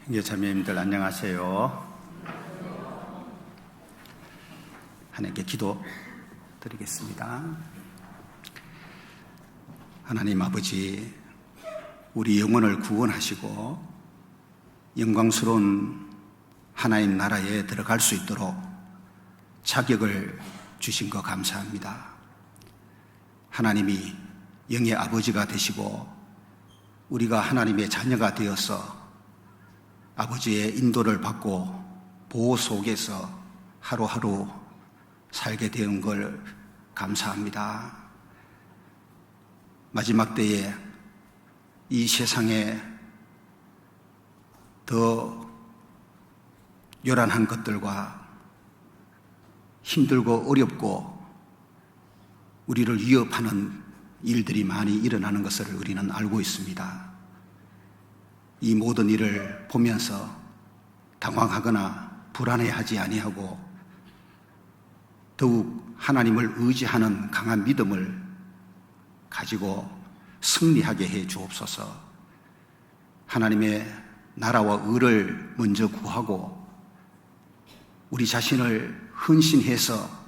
형제자매님들 안녕하세요. 하나님께 기도 드리겠습니다. 하나님 아버지, 우리 영혼을 구원하시고 영광스러운 하나님 나라에 들어갈 수 있도록 자격을 주신 거 감사합니다. 하나님이 영의 아버지가 되시고 우리가 하나님의 자녀가 되어서 아버지의 인도를 받고 보호 속에서 하루하루 살게 되는 걸 감사합니다. 마지막 때에 이 세상에 더 요란한 것들과 힘들고 어렵고 우리를 위협하는 일들이 많이 일어나는 것을 우리는 알고 있습니다. 이 모든 일을 보면서 당황하거나 불안해하지 아니하고 더욱 하나님을 의지하는 강한 믿음을 가지고 승리하게 해 주옵소서. 하나님의 나라와 의를 먼저 구하고 우리 자신을 헌신해서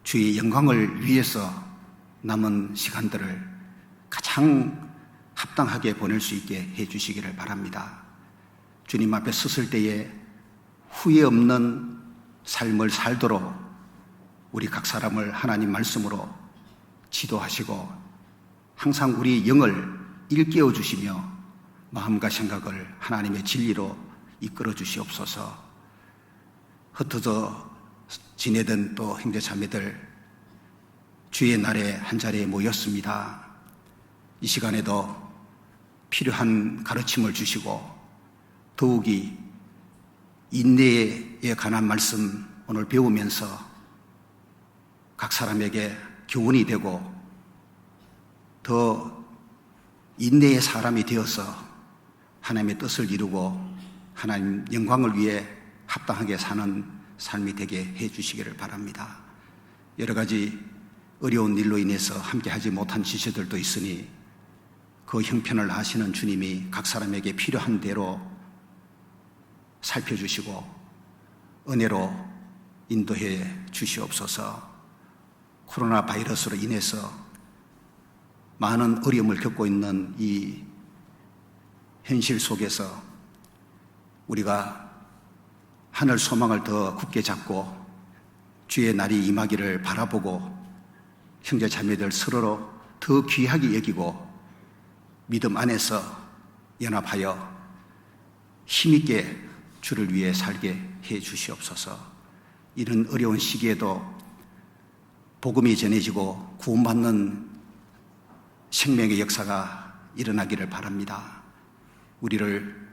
주의 영광을 위해서 남은 시간들을 가장 합당하게 보낼 수 있게 해 주시기를 바랍니다. 주님 앞에 섰을 때에 후회 없는 삶을 살도록 우리 각 사람을 하나님 말씀으로 지도하시고 항상 우리 영을 일깨워 주시며 마음과 생각을 하나님의 진리로 이끌어 주시옵소서. 흩어져 지내던 또 형제자매들 주의 날에 한자리에 모였습니다. 이 시간에도 필요한 가르침을 주시고 더욱이 인내에 관한 말씀 오늘 배우면서 각 사람에게 교훈이 되고 더 인내의 사람이 되어서 하나님의 뜻을 이루고 하나님 영광을 위해 합당하게 사는 삶이 되게 해 주시기를 바랍니다. 여러 가지 어려운 일로 인해서 함께하지 못한 지체들도 있으니 그 형편을 아시는 주님이 각 사람에게 필요한 대로 살펴주시고 은혜로 인도해 주시옵소서. 코로나 바이러스로 인해서 많은 어려움을 겪고 있는 이 현실 속에서 우리가 하늘 소망을 더 굳게 잡고 주의 날이 임하기를 바라보고 형제 자매들 서로로 더 귀하게 여기고 믿음 안에서 연합하여 힘있게 주를 위해 살게 해 주시옵소서. 이런 어려운 시기에도 복음이 전해지고 구원받는 생명의 역사가 일어나기를 바랍니다. 우리를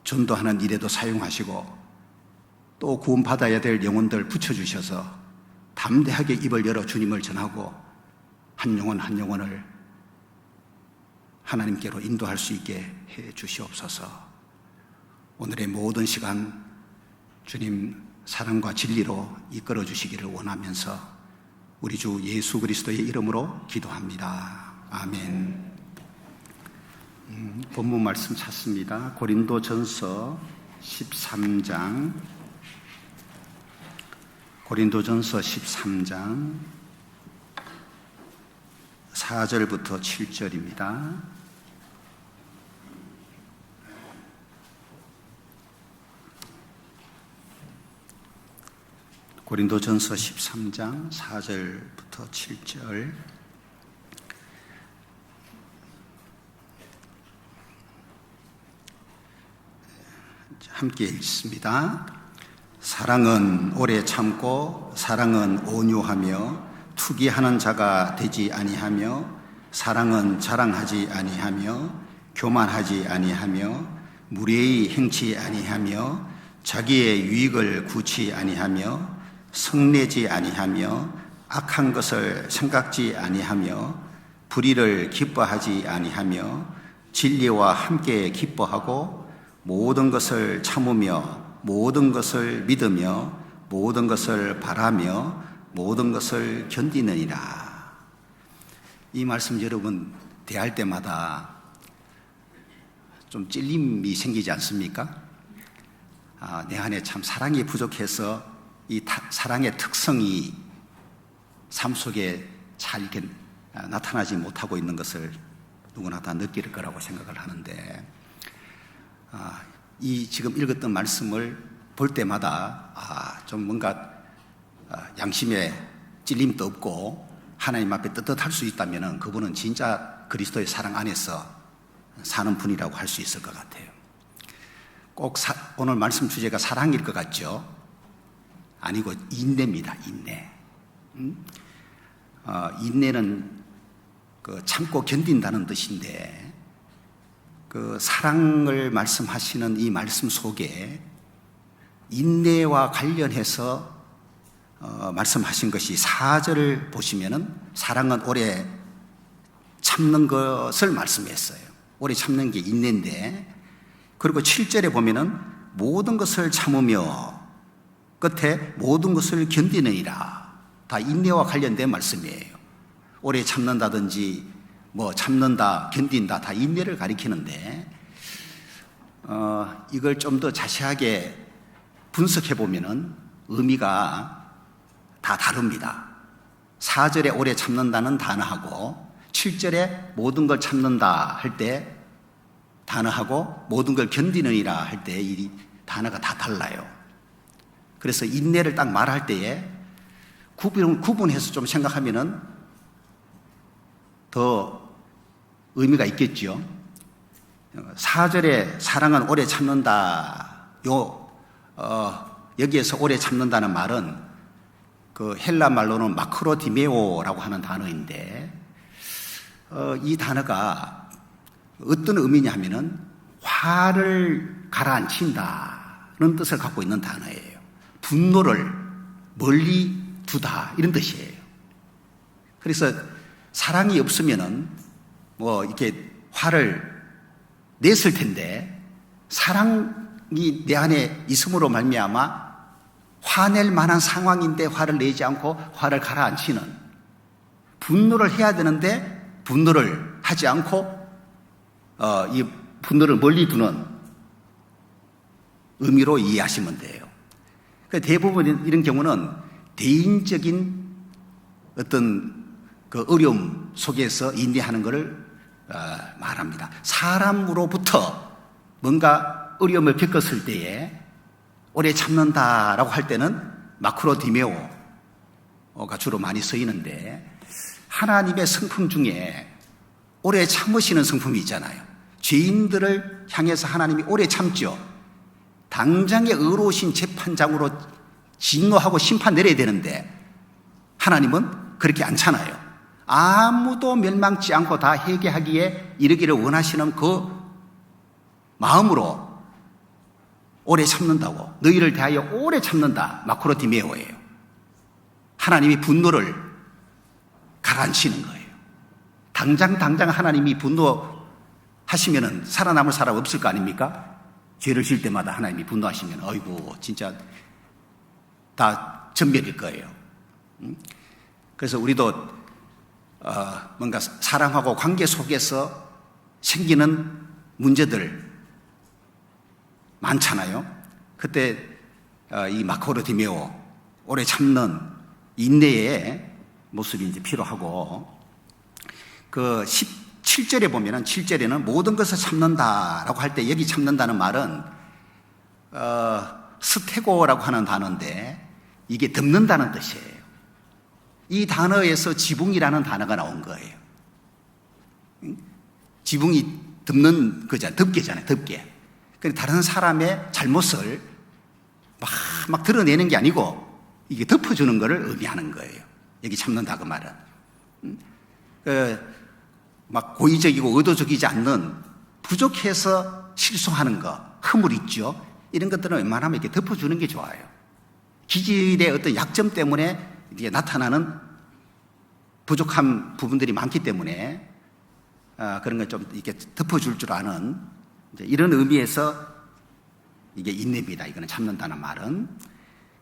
전도하는 일에도 사용하시고 또 구원받아야 될 영혼들 붙여주셔서 담대하게 입을 열어 주님을 전하고 한 영혼 한 영혼을 하나님께로 인도할 수 있게 해 주시옵소서. 오늘의 모든 시간 주님 사랑과 진리로 이끌어 주시기를 원하면서 우리 주 예수 그리스도의 이름으로 기도합니다. 아멘. 본문 말씀 찾습니다. 고린도전서 13장 4절부터 7절입니다. 고린도전서 13장 4절부터 7절. 함께 읽습니다. 사랑은 오래 참고 사랑은 온유하며 투기하는 자가 되지 아니하며 사랑은 자랑하지 아니하며 교만하지 아니하며 무례히 행치 아니하며 자기의 유익을 구치 아니하며 성내지 아니하며 악한 것을 생각지 아니하며 불의를 기뻐하지 아니하며 진리와 함께 기뻐하고 모든 것을 참으며 모든 것을 믿으며 모든 것을 바라며 모든 것을 견디느니라. 이 말씀 여러분 대할 때마다 좀 찔림이 생기지 않습니까? 내 안에 참 사랑이 부족해서 이 사랑의 특성이 삶 속에 잘 이렇게 나타나지 못하고 있는 것을 누구나 다 느낄 거라고 생각을 하는데, 이 지금 읽었던 말씀을 볼 때마다 좀 뭔가 양심에 찔림도 없고 하나님 앞에 떳떳할 수 있다면 그분은 진짜 그리스도의 사랑 안에서 사는 분이라고 할 수 있을 것 같아요. 꼭 오늘 말씀 주제가 사랑일 것 같죠? 아니고 인내입니다. 인내. 인내는 참고 견딘다는 뜻인데, 사랑을 말씀하시는 이 말씀 속에 인내와 관련해서 말씀하신 것이 4절을 보시면은 사랑은 오래 참는 것을 말씀했어요. 오래 참는 게 인내인데, 그리고 7절에 보면은 모든 것을 참으며 끝에 모든 것을 견디느니라. 다 인내와 관련된 말씀이에요. 오래 참는다든지 참는다, 견딘다, 다 인내를 가리키는데, 이걸 좀 더 자세하게 분석해 보면은 의미가 다 다릅니다. 4절에 오래 참는다는 단어하고 7절에 모든 걸 참는다 할 때 단어하고 모든 걸 견디느니라 할 때 이 단어가 다 달라요. 그래서 인내를 딱 말할 때에 구분해서 좀 생각하면은 더 의미가 있겠죠. 4절에 사랑은 오래 참는다. 여기에서 오래 참는다는 말은 헬라 말로는 마크로디메오라고 하는 단어인데, 이 단어가 어떤 의미냐 하면은 화를 가라앉힌다는 뜻을 갖고 있는 단어예요. 분노를 멀리 두다, 이런 뜻이에요. 그래서 사랑이 없으면은 이렇게 화를 냈을 텐데, 사랑이 내 안에 있음으로 말미암아 화낼 만한 상황인데 화를 내지 않고 화를 가라앉히는, 분노를 해야 되는데 분노를 하지 않고 이 분노를 멀리 두는 의미로 이해하시면 돼요. 대부분 이런 경우는 대인적인 어떤 어려움 속에서 인내하는 것을 말합니다. 사람으로부터 뭔가 어려움을 겪었을 때에 오래 참는다라고 할 때는 마크로디메오가 주로 많이 쓰이는데, 하나님의 성품 중에 오래 참으시는 성품이 있잖아요. 죄인들을 향해서 하나님이 오래 참죠. 당장에 의로우신 재판장으로 진노하고 심판 내려야 되는데 하나님은 그렇게 않잖아요. 아무도 멸망치 않고 다 회개하기에 이르기를 원하시는 그 마음으로 오래 참는다고, 너희를 대하여 오래 참는다, 마크로디메오예요. 하나님이 분노를 가라앉히는 거예요. 당장 하나님이 분노하시면은 살아남을 사람 없을 거 아닙니까? 죄를 지을 때마다 하나님이 분노하시면 어이구 진짜 다 전멸일 거예요. 그래서 우리도 뭔가 사랑하고 관계 속에서 생기는 문제들 많잖아요. 그때 이 마크로디메오, 오래 참는 인내의 모습이 이제 필요하고, 17절에 보면은 7절에는 모든 것을 참는다라고 할 때 여기 참는다는 말은 스테고라고 하는 단어인데 이게 덮는다는 뜻이에요. 이 단어에서 지붕이라는 단어가 나온 거예요. 지붕이 덮는 거잖아요. 덮개잖아요. 덮개. 다른 사람의 잘못을 막 드러내는 게 아니고 이게 덮어주는 것을 의미하는 거예요. 여기 참는다 그 말은. 막 고의적이고 의도적이지 않는, 부족해서 실수하는 거, 허물 있죠. 이런 것들은 웬만하면 이렇게 덮어주는 게 좋아요. 기질의 어떤 약점 때문에 이게 나타나는 부족한 부분들이 많기 때문에 그런 걸 좀 이렇게 덮어줄 줄 아는, 이런 의미에서 이게 인내입니다. 이거는 참는다는 말은.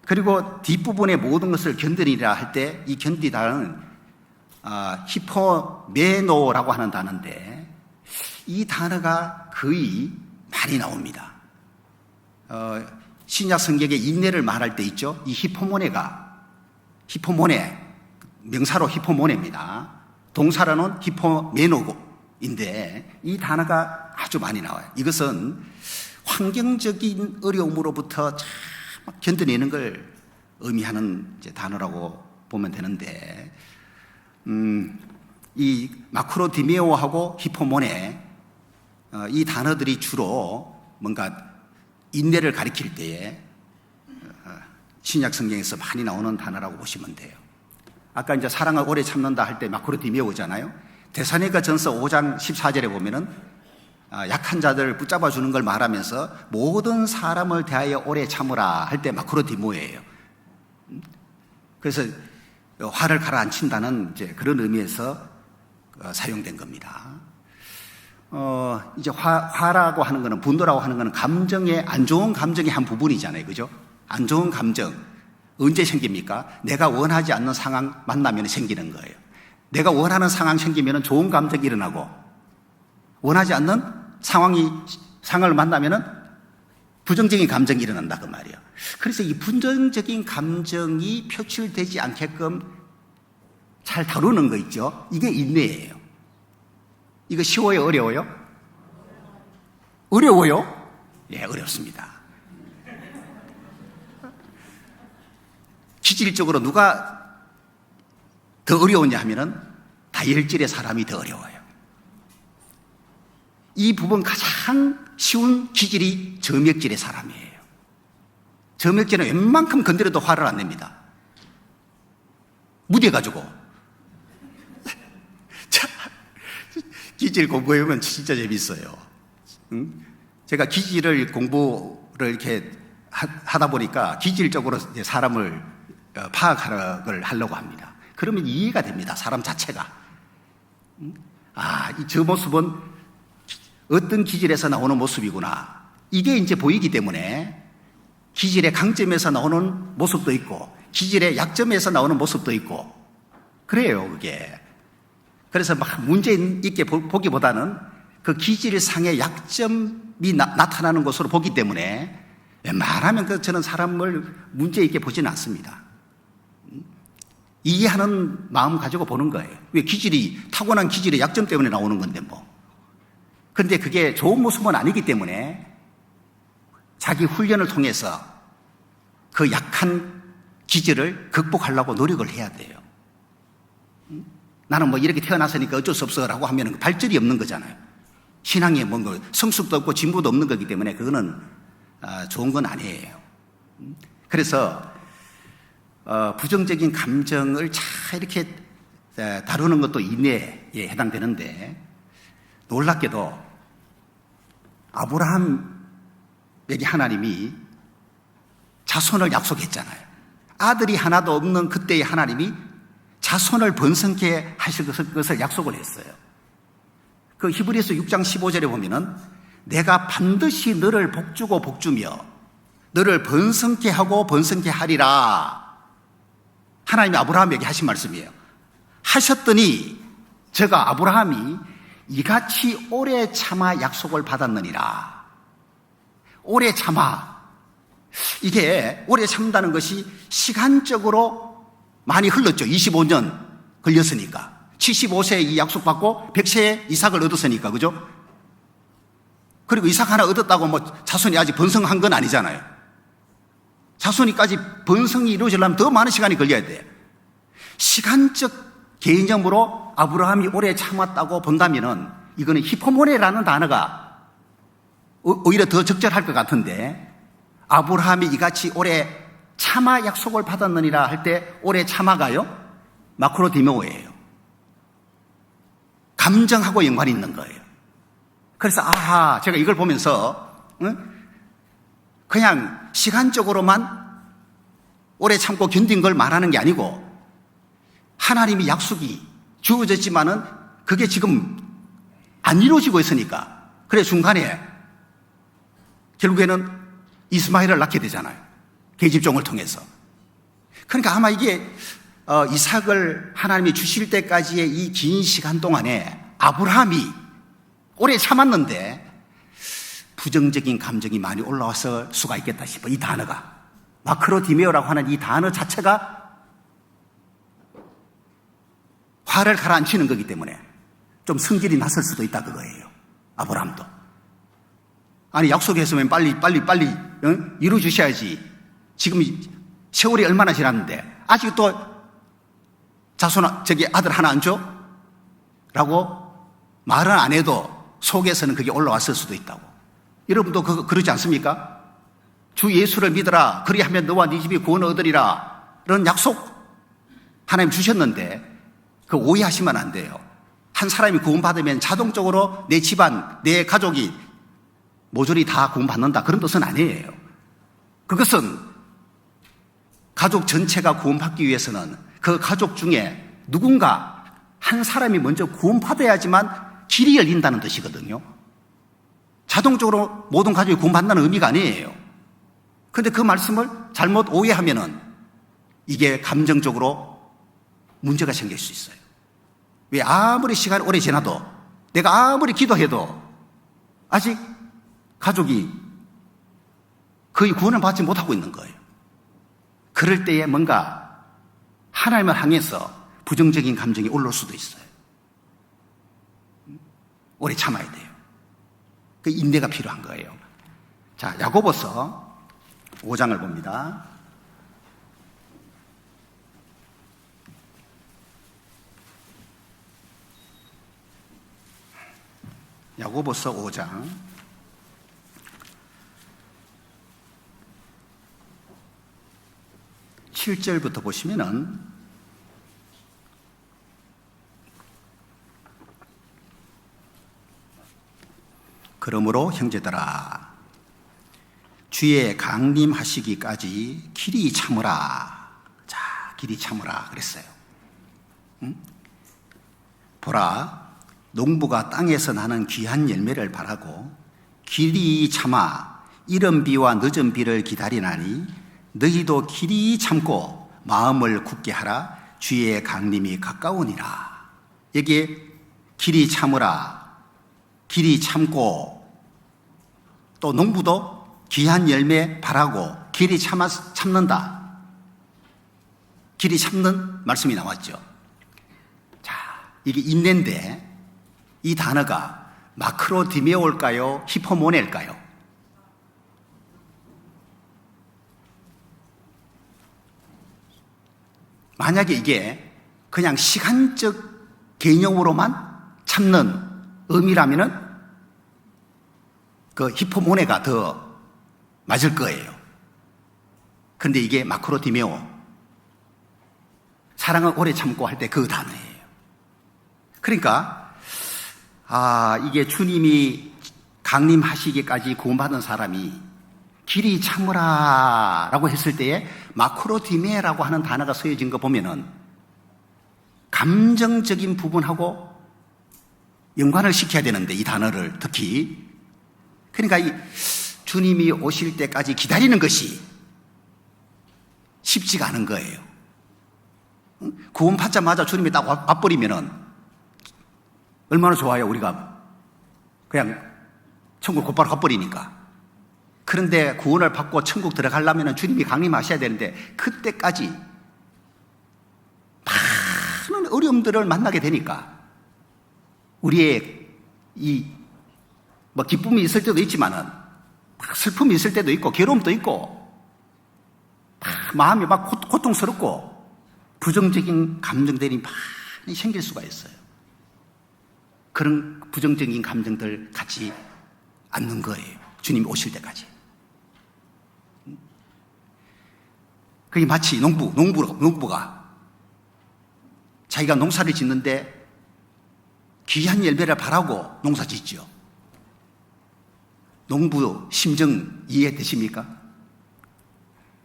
그리고 뒷부분에 모든 것을 견디리라 할 때 이 견디다는 히포메노라고 하는 단어인데, 이 단어가 거의 많이 나옵니다. 신약 성경에 인내를 말할 때 있죠. 이 히포모네, 명사로 히포모네입니다. 동사로는 히포메노인데 이 단어가 아주 많이 나와요. 이것은 환경적인 어려움으로부터 참 견뎌내는 걸 의미하는 단어라고 보면 되는데, 이 마크로디메오하고 히포모네, 이 단어들이 주로 뭔가 인내를 가리킬 때에 신약 성경에서 많이 나오는 단어라고 보시면 돼요. 아까 이제 사랑을 오래 참는다 할 때 마크로디메오잖아요. 데살로니가 전서 5장 14절에 보면은 약한 자들을 붙잡아 주는 걸 말하면서 모든 사람을 대하여 오래 참으라 할 때 마크로디모예요. 그래서 화를 가라앉힌다는 이제 그런 의미에서 사용된 겁니다. 이제 화라고 하는 거는, 분노라고 하는 거는 감정의, 안 좋은 감정의 한 부분이잖아요. 그죠? 안 좋은 감정. 언제 생깁니까? 내가 원하지 않는 상황 만나면 생기는 거예요. 내가 원하는 상황 생기면 좋은 감정이 일어나고, 원하지 않는 상황을 만나면 부정적인 감정이 일어난다, 그 말이에요. 그래서 이 부정적인 감정이 표출되지 않게끔 잘 다루는 거 있죠? 이게 인내예요. 이거 쉬워요? 어려워요? 어려워요? 예, 어렵습니다. 기질적으로 누가 더 어려우냐 하면은 다혈질의 사람이 더 어려워요. 이 부분 가장 쉬운 기질이 점액질의 사람이에요. 점액질은 웬만큼 건드려도 화를 안 냅니다. 무뎌가지고. 기질 공부해보면 진짜 재밌어요. 제가 기질을 공부를 이렇게 하다 보니까 기질적으로 사람을 파악하려고 합니다. 그러면 이해가 됩니다. 사람 자체가. 저 모습은 어떤 기질에서 나오는 모습이구나. 이게 이제 보이기 때문에 기질의 강점에서 나오는 모습도 있고 기질의 약점에서 나오는 모습도 있고 그래요, 그게. 그래서 막 문제 있게 보기보다는 그 기질상의 약점이 나타나는 것으로 보기 때문에 웬만하면 저는 사람을 문제 있게 보지는 않습니다. 이해하는 마음 가지고 보는 거예요. 왜 타고난 기질의 약점 때문에 나오는 건데 뭐. 그런데 그게 좋은 모습은 아니기 때문에 자기 훈련을 통해서 그 약한 기질을 극복하려고 노력을 해야 돼요. 나는 뭐 이렇게 태어났으니까 어쩔 수 없어라고 하면 발전이 없는 거잖아요. 신앙에 뭔가 성숙도 없고 진보도 없는 거기 때문에 그거는 좋은 건 아니에요. 그래서 부정적인 감정을 잘 이렇게 다루는 것도 인내에 해당되는데, 놀랍게도 아브라함에게 하나님이 자손을 약속했잖아요. 아들이 하나도 없는 그때의 하나님이 자손을 번성케 하실 것을 약속을 했어요. 그 히브리서 6장 15절에 보면은 내가 반드시 너를 복주고 복주며 너를 번성케 하고 번성케 하리라. 하나님이 아브라함에게 하신 말씀이에요. 하셨더니 제가 아브라함이 이같이 오래 참아 약속을 받았느니라. 오래 참아. 이게 오래 참다는 것이 시간적으로 많이 흘렀죠. 25년 걸렸으니까. 75세에 이 약속받고 100세에 이삭을 얻었으니까, 그죠? 그리고 이삭 하나 얻었다고 뭐 자손이 아직 번성한 건 아니잖아요. 자손이까지 번성이 이루어지려면 더 많은 시간이 걸려야 돼요. 시간적 개념으로 아브라함이 오래 참았다고 본다면은 이거는 히포모네라는 단어가 오히려 더 적절할 것 같은데, 아브라함이 이같이 오래 참아 약속을 받았느니라 할 때 오래 참아가요? 마크로디모예요. 감정하고 연관이 있는 거예요. 그래서 제가 이걸 보면서 그냥 시간적으로만 오래 참고 견딘 걸 말하는 게 아니고 하나님이 약속이 주어졌지만은 그게 지금 안 이루어지고 있으니까, 그래 중간에 결국에는 이스마엘을 낳게 되잖아요. 계집종을 통해서. 그러니까 아마 이게 이삭을 하나님이 주실 때까지의 이 긴 시간 동안에 아브라함이 오래 참았는데 부정적인 감정이 많이 올라왔을 수가 있겠다 싶어. 이 단어가. 마크로디메오라고 하는 이 단어 자체가 화를 가라앉히는 거기 때문에 좀 성질이 났을 수도 있다 그거예요. 아브라함도. 아니 약속했으면 빨리 이루 주셔야지. 지금 세월이 얼마나 지났는데 아직도 아들 하나 안 줘? 라고 말은 안 해도 속에서는 그게 올라왔을 수도 있다고. 여러분도 그러지 않습니까? 주 예수를 믿어라. 그리하면 너와 네 집이 구원을 얻으리라. 이런 약속 하나님 주셨는데 그 오해하시면 안 돼요. 한 사람이 구원받으면 자동적으로 내 집안, 내 가족이 모조리 다 구원받는다. 그런 뜻은 아니에요. 그것은 가족 전체가 구원받기 위해서는 그 가족 중에 누군가 한 사람이 먼저 구원받아야지만 길이 열린다는 뜻이거든요. 자동적으로 모든 가족이 구원받는다는 의미가 아니에요. 그런데 그 말씀을 잘못 오해하면은 이게 감정적으로 문제가 생길 수 있어요. 왜 아무리 시간이 오래 지나도 내가 아무리 기도해도 아직 가족이 거의 구원을 받지 못하고 있는 거예요. 그럴 때에 뭔가 하나님을 향해서 부정적인 감정이 올라올 수도 있어요. 오래 참아야 돼요. 그 인내가 필요한 거예요. 자, 야고보서 5장을 봅니다. 야고보서 5장 7절부터 보시면은 그러므로 형제들아 주의 강림하시기까지 길이 참으라. 자, 길이 참으라 그랬어요. 보라 농부가 땅에서 나는 귀한 열매를 바라고 길이 참아 이른 비와 늦은 비를 기다리나니 너희도 길이 참고 마음을 굳게 하라. 주의 강림이 가까우니라. 여기에 길이 참으라, 길이 참고, 또 농부도 귀한 열매 바라고 길이 참는다. 길이 참는 말씀이 나왔죠. 자, 이게 인내인데 이 단어가 마크로디메올까요? 히포모네일까요? 만약에 이게 그냥 시간적 개념으로만 참는 의미라면은 그 히포모네가 더 맞을 거예요. 그런데 이게 마크로디메오, 사랑을 오래 참고 할 때 그 단어예요. 그러니까 이게 주님이 강림하시기까지 구원받은 사람이 길이 참으라 라고 했을 때에 마크로디메라고 하는 단어가 쓰여진 거 보면은 감정적인 부분하고 연관을 시켜야 되는데, 이 단어를 특히. 그러니까 이 주님이 오실 때까지 기다리는 것이 쉽지가 않은 거예요. 구원 받자마자 주님이 딱 와버리면은 얼마나 좋아요, 우리가. 그냥 천국 곧바로 가버리니까. 그런데 구원을 받고 천국 들어가려면 주님이 강림하셔야 되는데 그때까지 많은 어려움들을 만나게 되니까 우리의 기쁨이 있을 때도 있지만은 슬픔이 있을 때도 있고 괴로움도 있고 마음이 고통스럽고 부정적인 감정들이 많이 생길 수가 있어요. 그런 부정적인 감정들 갖지 않는 거예요. 주님이 오실 때까지. 그게 마치 농부가 자기가 농사를 짓는데 귀한 열매를 바라고 농사 짓죠. 농부 심정 이해되십니까?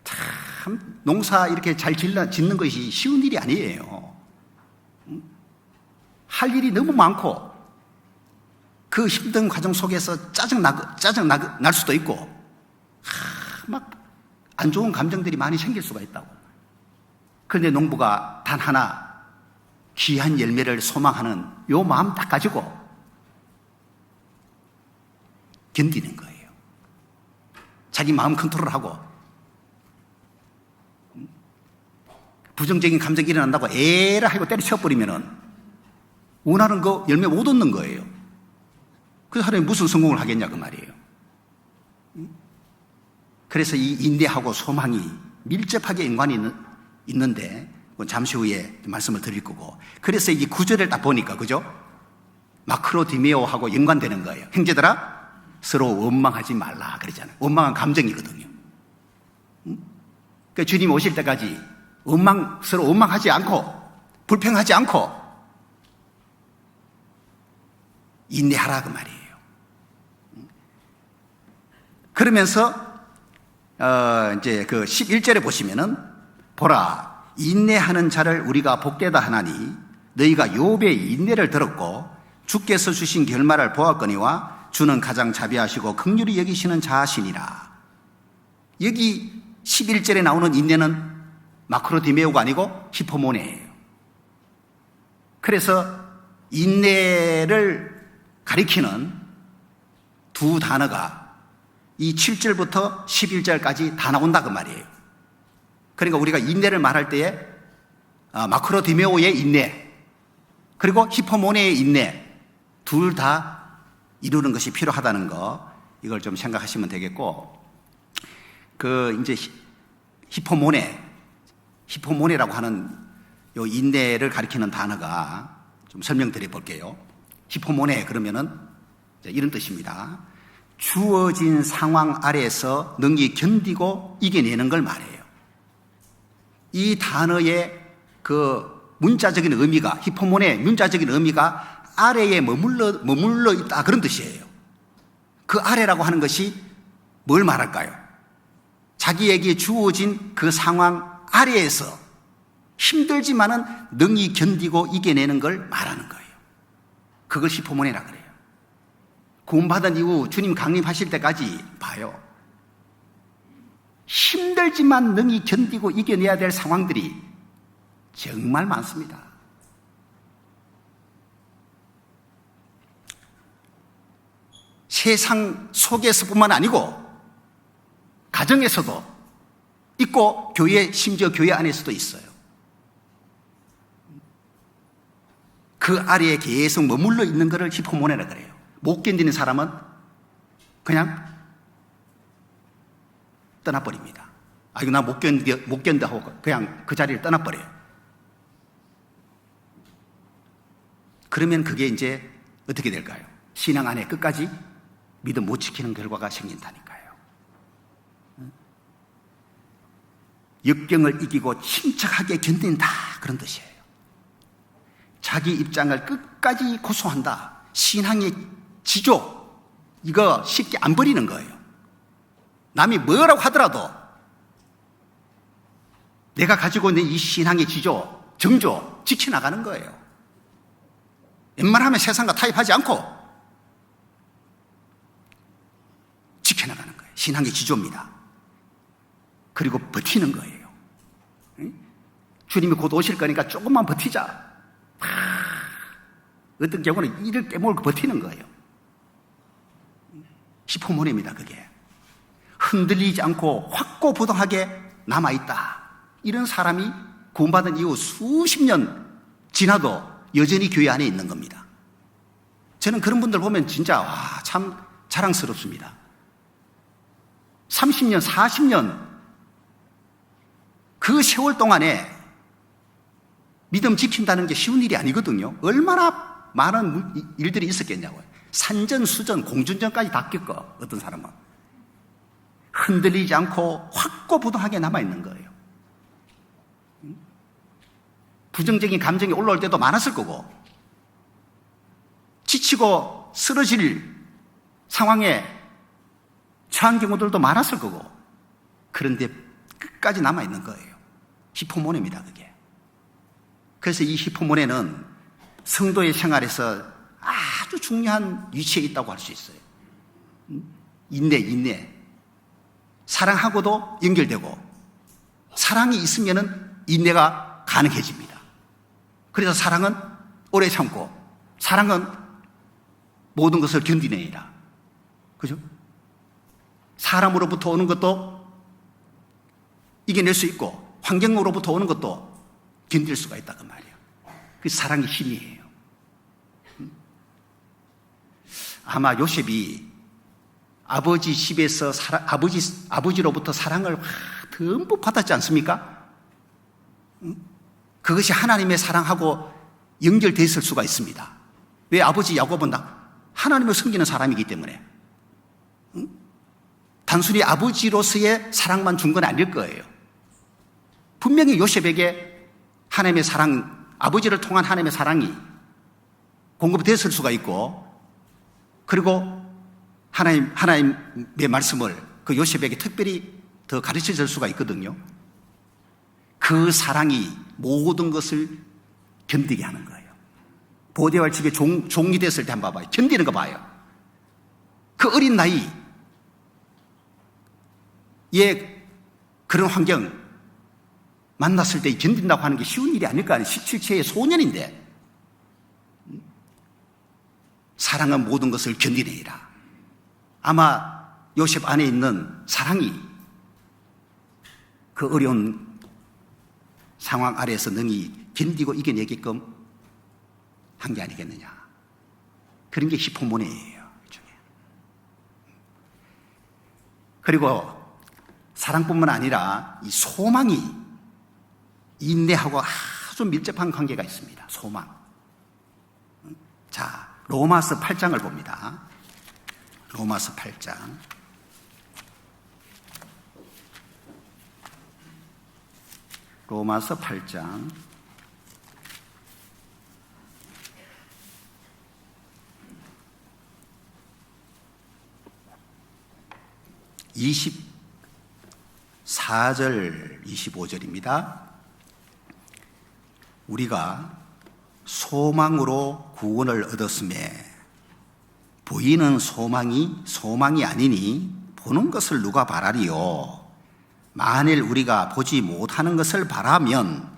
참 농사 이렇게 잘 짓는 것이 쉬운 일이 아니에요. 할 일이 너무 많고 그 힘든 과정 속에서 짜증 날 수도 있고 막 안 좋은 감정들이 많이 생길 수가 있다고. 그런데 농부가 단 하나 귀한 열매를 소망하는 요 마음 딱 가지고 견디는 거예요. 자기 마음 컨트롤하고 부정적인 감정이 일어난다고 에라 하고 때려쳐버리면은 원하는 거 열매 못 얻는 거예요. 그래서 하나님 무슨 성공을 하겠냐 그 말이에요. 그래서 이 인내하고 소망이 밀접하게 연관이 있는데 잠시 후에 말씀을 드릴 거고, 그래서 이 구절을 딱 보니까 그죠? 마크로 디메오하고 연관되는 거예요. 형제들아 서로 원망하지 말라 그러잖아요. 원망은 감정이거든요. 그러니까 주님 오실 때까지 서로 원망하지 않고 불평하지 않고 인내하라 그 말이에요. 그러면서 이제 그 11절에 보시면은 보라 인내하는 자를 우리가 복되다 하나니 너희가 욥의 인내를 들었고 주께서 주신 결말을 보았거니와 주는 가장 자비하시고 긍휼히 여기시는 자하시니라. 여기 11절에 나오는 인내는 마크로디메오가 아니고 히포모네예요. 그래서 인내를 가리키는 두 단어가 이 7절부터 11절까지 다 나온다 그 말이에요. 그러니까 우리가 인내를 말할 때에 마크로디메오의 인내 그리고 히포모네의 인내 둘 다 이루는 것이 필요하다는 거, 이걸 좀 생각하시면 되겠고, 이제 히포모네라고 하는 요 인내를 가리키는 단어가 좀 설명드려 볼게요. 히포모네 그러면은 이런 뜻입니다. 주어진 상황 아래에서 능히 견디고 이겨내는 걸 말해요. 이 단어의 그 문자적인 의미가, 히포모네 문자적인 의미가 아래에 머물러 있다 그런 뜻이에요. 그 아래라고 하는 것이 뭘 말할까요? 자기에게 주어진 그 상황 아래에서 힘들지만은 능히 견디고 이겨내는 걸 말하는 거예요. 그걸 히포모네라 그래요. 구원받은 이후 주님 강림하실 때까지 봐요. 힘들지만 능히 견디고 이겨내야 될 상황들이 정말 많습니다. 세상 속에서뿐만 아니고 가정에서도 있고 심지어 교회 안에서도 있어요. 그 아래에 계속 머물러 있는 것을 히포모네라 그래요. 못 견디는 사람은 그냥 떠나버립니다. 이거 나 못 견뎌 하고 그냥 그 자리를 떠나버려요. 그러면 그게 이제 어떻게 될까요? 신앙 안에 끝까지 믿음 못 지키는 결과가 생긴다니까요. 역경을 이기고 침착하게 견딘다 그런 뜻이에요. 자기 입장을 끝까지 고수한다. 신앙의 지조, 이거 쉽게 안 버리는 거예요. 남이 뭐라고 하더라도 내가 가지고 있는 이 신앙의 지조, 정조 지켜나가는 거예요. 웬만하면 세상과 타협하지 않고 지켜나가는 거예요. 신앙의 지조입니다. 그리고 버티는 거예요. 주님이 곧 오실 거니까 조금만 버티자. 어떤 경우는 이를 깨물고 버티는 거예요. 히포모네입니다. 그게 흔들리지 않고 확고부동하게 남아있다. 이런 사람이 구원받은 이후 수십 년 지나도 여전히 교회 안에 있는 겁니다. 저는 그런 분들 보면 진짜 참 자랑스럽습니다. 30년, 40년 그 세월 동안에 믿음 지킨다는 게 쉬운 일이 아니거든요. 얼마나 많은 일들이 있었겠냐고요. 산전수전, 공전전까지 다 겪어. 어떤 사람은 흔들리지 않고 확고부동하게 남아있는 거예요. 부정적인 감정이 올라올 때도 많았을 거고, 지치고 쓰러질 상황에 처한 경우들도 많았을 거고, 그런데 끝까지 남아있는 거예요. 히포모네입니다, 그게. 그래서 이 히포모네는 성도의 생활에서 아주 중요한 위치에 있다고 할 수 있어요. 인내. 사랑하고도 연결되고, 사랑이 있으면은 인내가 가능해집니다. 그래서 사랑은 오래 참고, 사랑은 모든 것을 견디내리라. 그죠? 사람으로부터 오는 것도 이겨낼 수 있고 환경으로부터 오는 것도 견딜 수가 있다고 말이에요. 그 사랑의 힘이에요. 아마 요셉이 아버지 집에서 아버지로부터 사랑을 듬뿍 받았지 않습니까? 그것이 하나님의 사랑하고 연결되어 있을 수가 있습니다. 왜? 아버지 야곱은 하나님을 섬기는 사람이기 때문에. 단순히 아버지로서의 사랑만 준 건 아닐 거예요. 분명히 요셉에게 하나님의 사랑, 아버지를 통한 하나님의 사랑이 공급됐을 수가 있고, 그리고 하나님의 말씀을 그 요셉에게 특별히 더 가르쳐 줄 수가 있거든요. 그 사랑이 모든 것을 견디게 하는 거예요. 보디발 집에 종이 됐을 때 한번 봐봐요. 견디는 거 봐요. 그 어린 나이에 그런 환경 만났을 때 견딘다고 하는 게 쉬운 일이 아닐 거 아니에요. 17세의 소년인데. 사랑은 모든 것을 견디내리라. 아마 요셉 안에 있는 사랑이 그 어려운 상황 아래에서 능히 견디고 이겨내게끔 한 게 아니겠느냐. 그런 게 히포모네예요. 그리고 사랑뿐만 아니라 이 소망이 인내하고 아주 밀접한 관계가 있습니다. 소망. 자, 로마서 8장을 봅니다. 로마서 8장. 로마서 8장. 24절, 25절입니다. 우리가 소망으로 구원을 얻었음에 보이는 소망이 아니니 보는 것을 누가 바라리요. 만일 우리가 보지 못하는 것을 바라면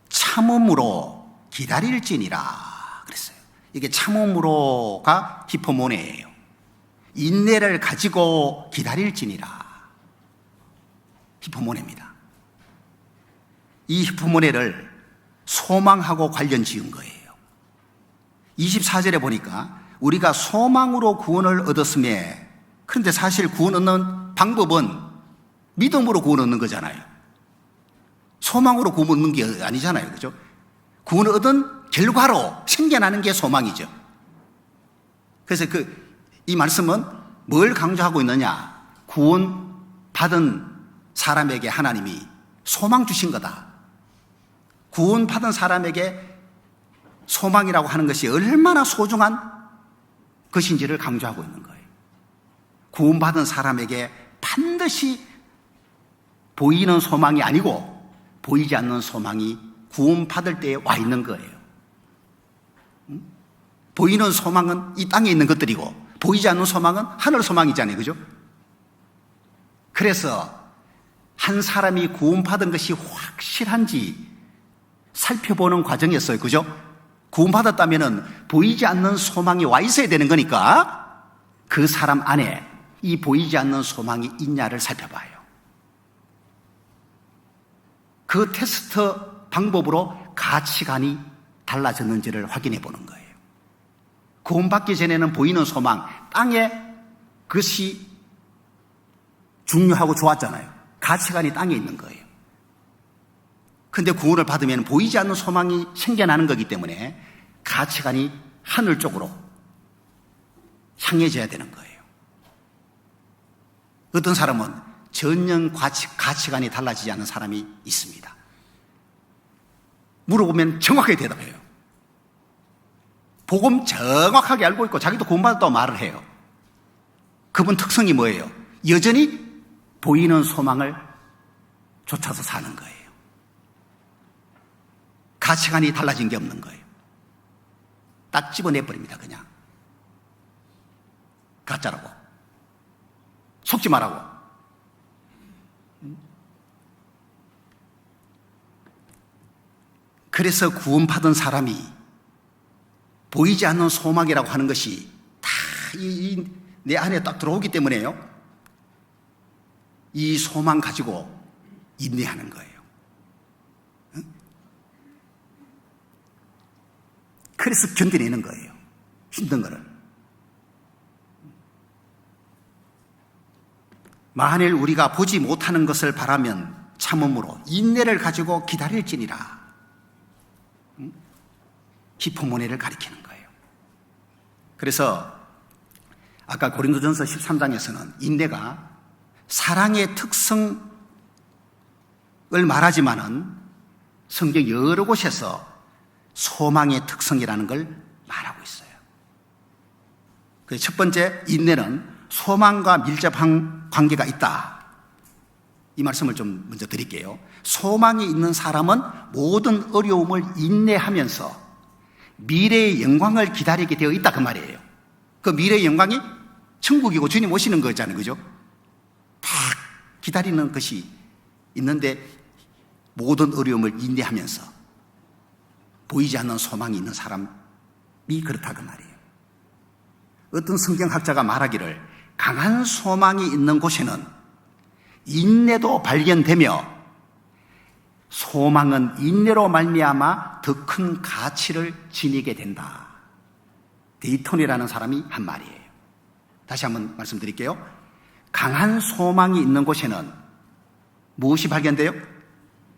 참음으로 기다릴지니라 그랬어요. 이게 참음으로가 히포모네예요. 인내를 가지고 기다릴지니라. 히포모네입니다. 이 히포모네를 소망하고 관련 지은 거예요. 24절에 보니까 우리가 소망으로 구원을 얻었음에, 그런데 사실 구원 얻는 방법은 믿음으로 구원 얻는 거잖아요. 소망으로 구원 얻는 게 아니잖아요. 그죠? 구원을 얻은 결과로 생겨나는 게 소망이죠. 그래서 이 말씀은 뭘 강조하고 있느냐? 구원 받은 사람에게 하나님이 소망 주신 거다. 구원 받은 사람에게 소망이라고 하는 것이 얼마나 소중한 것인지를 강조하고 있는 거예요. 구원받은 사람에게 반드시 보이는 소망이 아니고 보이지 않는 소망이 구원받을 때에 와 있는 거예요. 보이는 소망은 이 땅에 있는 것들이고 보이지 않는 소망은 하늘 소망이잖아요. 그죠? 그래서 한 사람이 구원받은 것이 확실한지 살펴보는 과정이었어요. 그죠? 구원받았다면 보이지 않는 소망이 와 있어야 되는 거니까 그 사람 안에 이 보이지 않는 소망이 있냐를 살펴봐요. 그 테스트 방법으로 가치관이 달라졌는지를 확인해 보는 거예요. 구원받기 전에는 보이는 소망, 땅에 그것이 중요하고 좋았잖아요. 가치관이 땅에 있는 거예요. 근데 구원을 받으면 보이지 않는 소망이 생겨나는 거기 때문에 가치관이 하늘 쪽으로 향해져야 되는 거예요. 어떤 사람은 전혀 가치관이 달라지지 않은 사람이 있습니다. 물어보면 정확하게 대답해요. 복음 정확하게 알고 있고 자기도 구원받았다고 말을 해요. 그분 특성이 뭐예요? 여전히 보이는 소망을 쫓아서 사는 거예요. 가치관이 달라진 게 없는 거예요. 딱 집어내버립니다. 그냥 가짜라고, 속지 말라고. 그래서 구원받은 사람이 보이지 않는 소망이라고 하는 것이 다 내 안에 딱 들어오기 때문에요. 이 소망 가지고 인내하는 거예요. 그래서 견뎌내는 거예요. 힘든 거를. 만일 우리가 보지 못하는 것을 바라면 참음으로 인내를 가지고 기다릴지니라. 히포모네를 가리키는 거예요. 그래서 아까 고린도전서 13장에서는 인내가 사랑의 특성을 말하지만은 성경 여러 곳에서 소망의 특성이라는 걸 말하고 있어요. 그래서 첫 번째, 인내는 소망과 밀접한 관계가 있다. 이 말씀을 좀 먼저 드릴게요. 소망이 있는 사람은 모든 어려움을 인내하면서 미래의 영광을 기다리게 되어 있다, 그 말이에요. 그 미래의 영광이 천국이고 주님 오시는 거잖아요. 그죠? 딱 기다리는 것이 있는데 모든 어려움을 인내하면서 보이지 않는 소망이 있는 사람이 그렇다, 그 말이에요. 어떤 성경학자가 말하기를 강한 소망이 있는 곳에는 인내도 발견되며 소망은 인내로 말미암아 더 큰 가치를 지니게 된다. 데이톤이라는 사람이 한 말이에요. 다시 한번 말씀드릴게요. 강한 소망이 있는 곳에는 무엇이 발견돼요?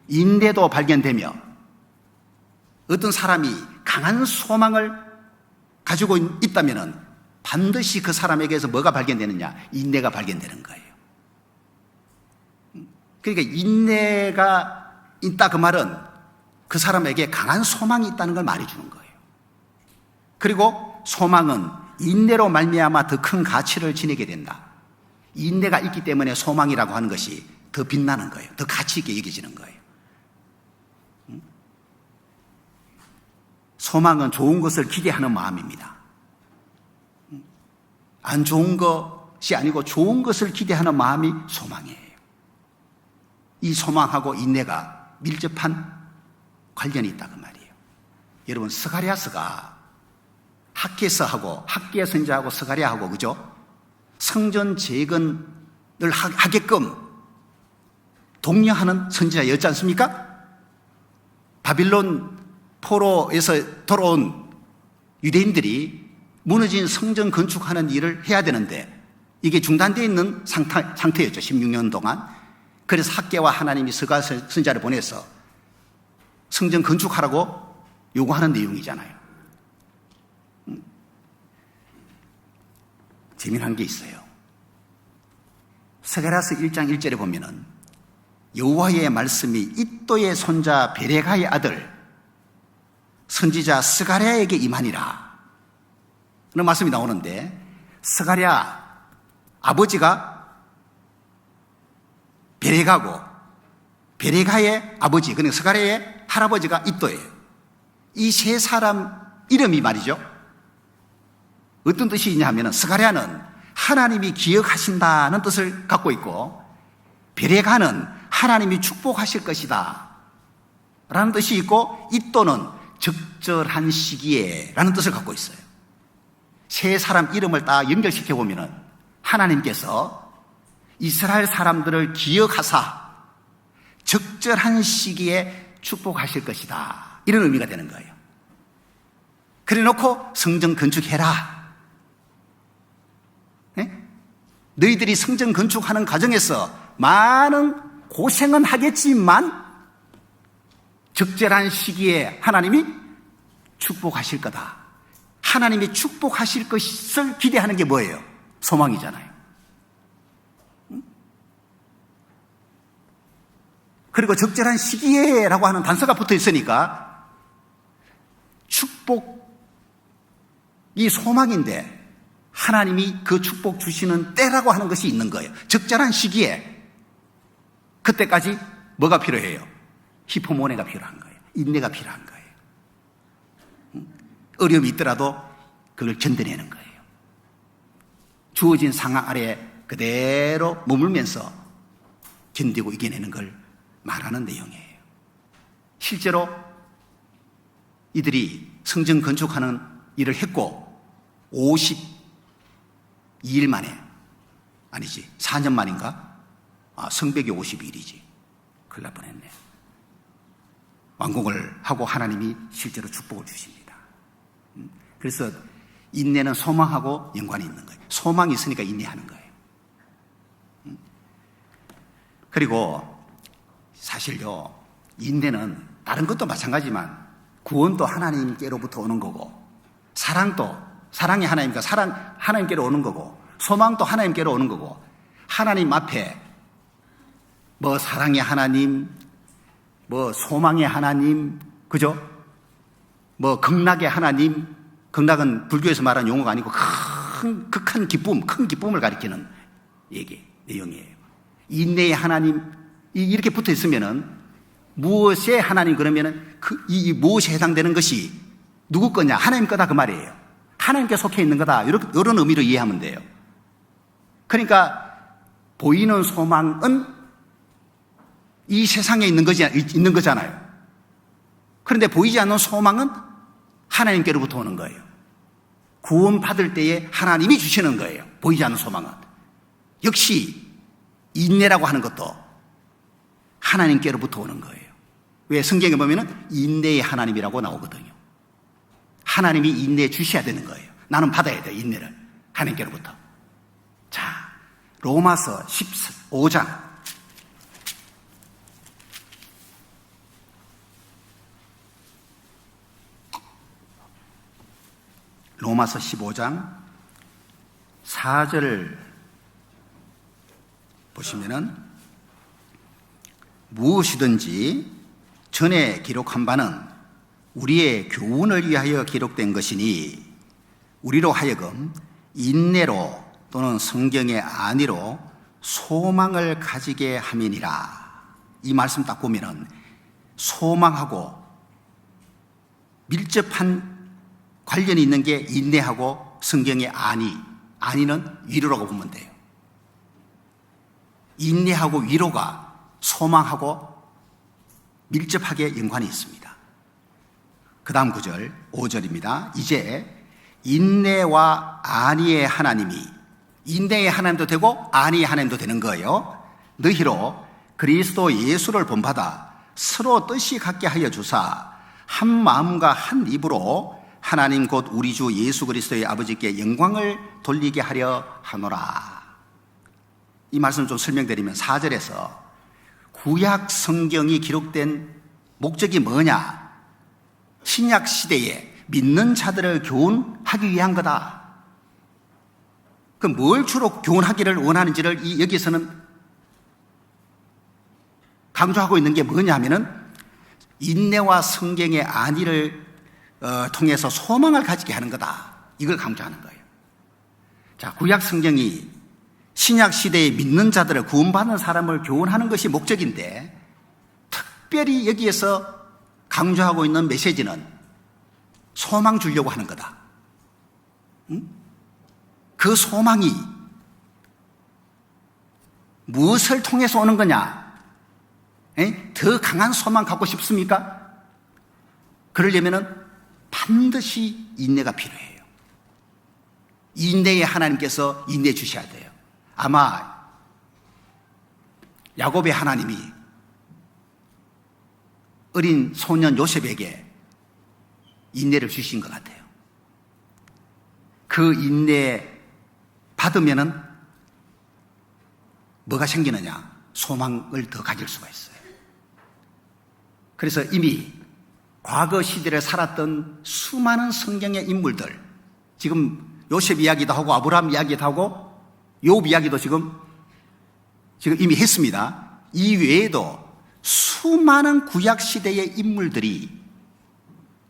인내도 발견되며 어떤 사람이 강한 소망을 가지고 있다면 반드시 그 사람에게서 뭐가 발견되느냐? 인내가 발견되는 거예요. 그러니까 인내가 있다, 그 말은 그 사람에게 강한 소망이 있다는 걸 말해주는 거예요. 그리고 소망은 인내로 말미암아 더 큰 가치를 지니게 된다. 인내가 있기 때문에 소망이라고 하는 것이 더 빛나는 거예요. 더 가치 있게 여겨지는 거예요. 소망은 좋은 것을 기대하는 마음입니다. 안 좋은 것이 아니고 좋은 것을 기대하는 마음이 소망이에요. 이 소망하고 인내가 밀접한 관련이 있다, 그 말이에요. 여러분, 스가랴서가 학기야 선지자하고 스가랴하고, 그죠? 성전 재건을 하게끔 독려하는 선지자였지 않습니까? 바빌론 포로에서 돌아온 유대인들이 무너진 성전 건축하는 일을 해야 되는데 이게 중단되어 있는 상태였죠. 16년 동안. 그래서 학계와 하나님이 스가랴 선지자를 보내서 성전 건축하라고 요구하는 내용이잖아요. 재미난 게 있어요. 스가랴서 1장 1절에 보면은 여호와의 말씀이 iddo의 손자 베레가의 아들 선지자 스가랴에게 임하니라 그런 말씀이 나오는데, 스가랴 아버지가 베레가고 베레가의 아버지, 그러니까 스가랴의 할아버지가 iddo예요. 이 세 사람 이름이 말이죠, 어떤 뜻이 있냐 하면 스가랴는 하나님이 기억하신다는 뜻을 갖고 있고, 베레가는 하나님이 축복하실 것이다 라는 뜻이 있고, id도는 적절한 시기에 라는 뜻을 갖고 있어요. 세 사람 이름을 딱 연결시켜 보면 하나님께서 이스라엘 사람들을 기억하사 적절한 시기에 축복하실 것이다, 이런 의미가 되는 거예요. 그래 놓고 성전 건축해라. 네? 너희들이 성전 건축하는 과정에서 많은 고생은 하겠지만 적절한 시기에 하나님이 축복하실 거다. 하나님이 축복하실 것을 기대하는 게 뭐예요? 소망이잖아요. 그리고 적절한 시기에라고 하는 단서가 붙어 있으니까 축복이 소망인데 하나님이 그 축복 주시는 때라고 하는 것이 있는 거예요. 적절한 시기에. 그때까지 뭐가 필요해요? 히포모네가 필요한 거예요. 인내가 필요한 거예요. 어려움이 있더라도 그걸 견뎌내는 거예요. 주어진 상황 아래에 그대로 머물면서 견디고 이겨내는 걸 말하는 내용이에요. 실제로 이들이 성전 건축하는 일을 했고 52일 만에, 아니지 4년 만인가? 성벽이 50일이지. 큰일 날 뻔했네. 완공을 하고 하나님이 실제로 축복을 주십니다. 그래서 인내는 소망하고 연관이 있는 거예요. 소망이 있으니까 인내하는 거예요. 그리고 사실요, 인내는 다른 것도 마찬가지지만 구원도 하나님께로부터 오는 거고, 사랑이 하나님과 하나님께로 오는 거고, 소망도 하나님께로 오는 거고, 하나님 앞에 뭐 사랑의 하나님, 뭐 소망의 하나님, 그죠? 뭐 극락의 하나님, 극락은 불교에서 말하는 용어가 아니고 극한 기쁨, 큰 기쁨을 가리키는 내용이에요. 인내의 하나님, 이렇게 붙어 있으면은 무엇의 하나님 그러면은 이 무엇에 해당되는 것이 누구 거냐? 하나님 거다 그 말이에요. 하나님께 속해 있는 거다. 이런 의미로 이해하면 돼요. 그러니까 보이는 소망은 이 세상에 있는 거잖아요. 그런데 보이지 않는 소망은 하나님께로부터 오는 거예요. 구원 받을 때에 하나님이 주시는 거예요. 보이지 않는 소망은. 역시 인내라고 하는 것도 하나님께로부터 오는 거예요. 왜 성경에 보면은 인내의 하나님이라고 나오거든요. 하나님이 인내해 주셔야 되는 거예요. 나는 받아야 돼, 인내를. 하나님께로부터. 자, 로마서 15장. 로마서 15장 4절 보시면은 무엇이든지 전에 기록한 바는 우리의 교훈을 위하여 기록된 것이니 우리로 하여금 인내로 또는 성경의 안위로 소망을 가지게 함이니라. 이 말씀 딱 보면은 소망하고 밀접한 관련이 있는 게 인내하고 성경의 안위는 위로라고 보면 돼요. 인내하고 위로가 소망하고 밀접하게 연관이 있습니다. 그 다음 구절 5절입니다. 이제 인내와 안위의 하나님이, 인내의 하나님도 되고 안위의 하나님도 되는 거예요. 너희로 그리스도 예수를 본받아 서로 뜻이 같게 하여 주사 한 마음과 한 입으로 하나님 곧 우리 주 예수 그리스도의 아버지께 영광을 돌리게 하려 하노라. 이 말씀 좀 설명드리면 4절에서 구약 성경이 기록된 목적이 뭐냐? 신약 시대에 믿는 자들을 교훈하기 위한 거다. 그럼 뭘 주로 교훈하기를 원하는지를 여기서는 강조하고 있는 게 뭐냐 하면은 인내와 성경의 안위를 통해서 소망을 가지게 하는 거다. 이걸 강조하는 거예요. 자, 구약 성경이 신약 시대에 믿는 자들을 구원받는 사람을 교훈하는 것이 목적인데 특별히 여기에서 강조하고 있는 메시지는 소망 주려고 하는 거다. 그 소망이 무엇을 통해서 오는 거냐? 더 강한 소망 갖고 싶습니까? 그러려면은 반드시 인내가 필요해요. 인내에 하나님께서 인내해 주셔야 돼요. 아마 야곱의 하나님이 어린 소년 요셉에게 인내를 주신 것 같아요. 그 인내 받으면은 뭐가 생기느냐? 소망을 더 가질 수가 있어요. 그래서 이미 과거 시대를 살았던 수많은 성경의 인물들, 지금 요셉 이야기도 하고 아브라함 이야기도 하고 욥 이야기도 지금 이미 했습니다. 이 외에도 수많은 구약 시대의 인물들이,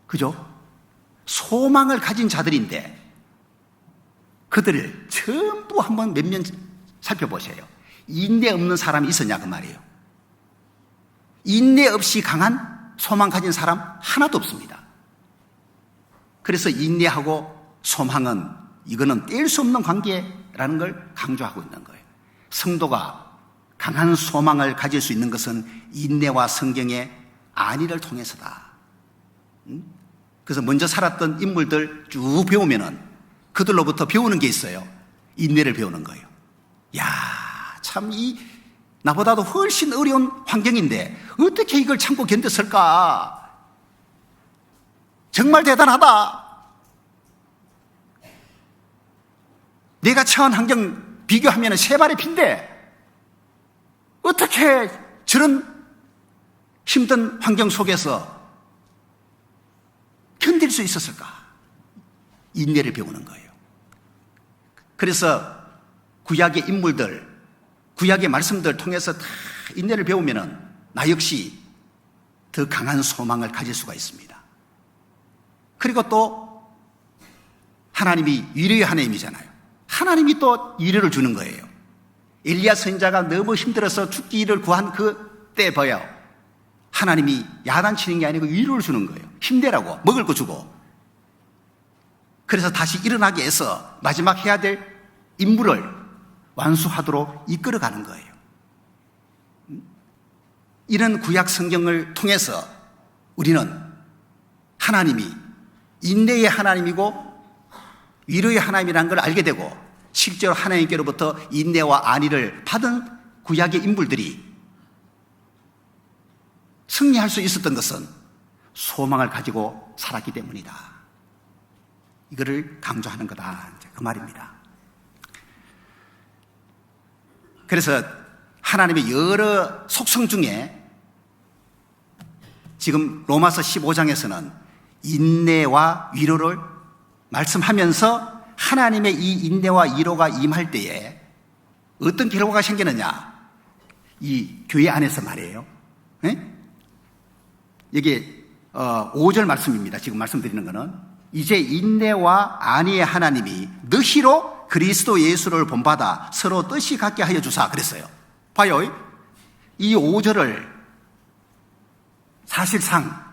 그죠? 소망을 가진 자들인데 그들을 전부 한번 몇몇 살펴보세요. 인내 없는 사람이 있었냐 그 말이에요. 인내 없이 강한 소망 가진 사람 하나도 없습니다. 그래서 인내하고 소망은 이거는 뗄 수 없는 관계라는 걸 강조하고 있는 거예요. 성도가 강한 소망을 가질 수 있는 것은 인내와 성경의 안위를 통해서다. 그래서 먼저 살았던 인물들 쭉 배우면은 그들로부터 배우는 게 있어요. 인내를 배우는 거예요. 야, 참 이 나보다도 훨씬 어려운 환경인데 어떻게 이걸 참고 견뎠을까? 정말 대단하다. 내가 처한 환경 비교하면 3발의 피인데 어떻게 저런 힘든 환경 속에서 견딜 수 있었을까? 인내를 배우는 거예요. 그래서 구약의 인물들, 구약의 말씀들 통해서 다 인내를 배우면 나 역시 더 강한 소망을 가질 수가 있습니다. 그리고 또 하나님이 위로의 하나님이잖아요. 하나님이 또 위로를 주는 거예요. 엘리야 선지자가 너무 힘들어서 죽기를 구한 그때 봐요. 하나님이 야단치는 게 아니고 위로를 주는 거예요. 힘내라고, 먹을 거 주고. 그래서 다시 일어나게 해서 마지막 해야 될 임무를 완수하도록 이끌어가는 거예요. 이런 구약 성경을 통해서 우리는 하나님이 인내의 하나님이고 위로의 하나님이라는 걸 알게 되고 실제로 하나님께로부터 인내와 안위를 받은 구약의 인물들이 승리할 수 있었던 것은 소망을 가지고 살았기 때문이다. 이거를 강조하는 거다. 그 말입니다. 그래서 하나님의 여러 속성 중에 지금 로마서 15장에서는 인내와 위로를 말씀하면서 하나님의 이 인내와 위로가 임할 때에 어떤 결과가 생기느냐? 이 교회 안에서 말이에요. 네? 여기 5절 말씀입니다. 지금 말씀드리는 거는 이제 인내와 안위의 하나님이 너희로 그리스도 예수를 본받아 서로 뜻이 같게 하여 주사 그랬어요. 봐요. 이 5절을 사실상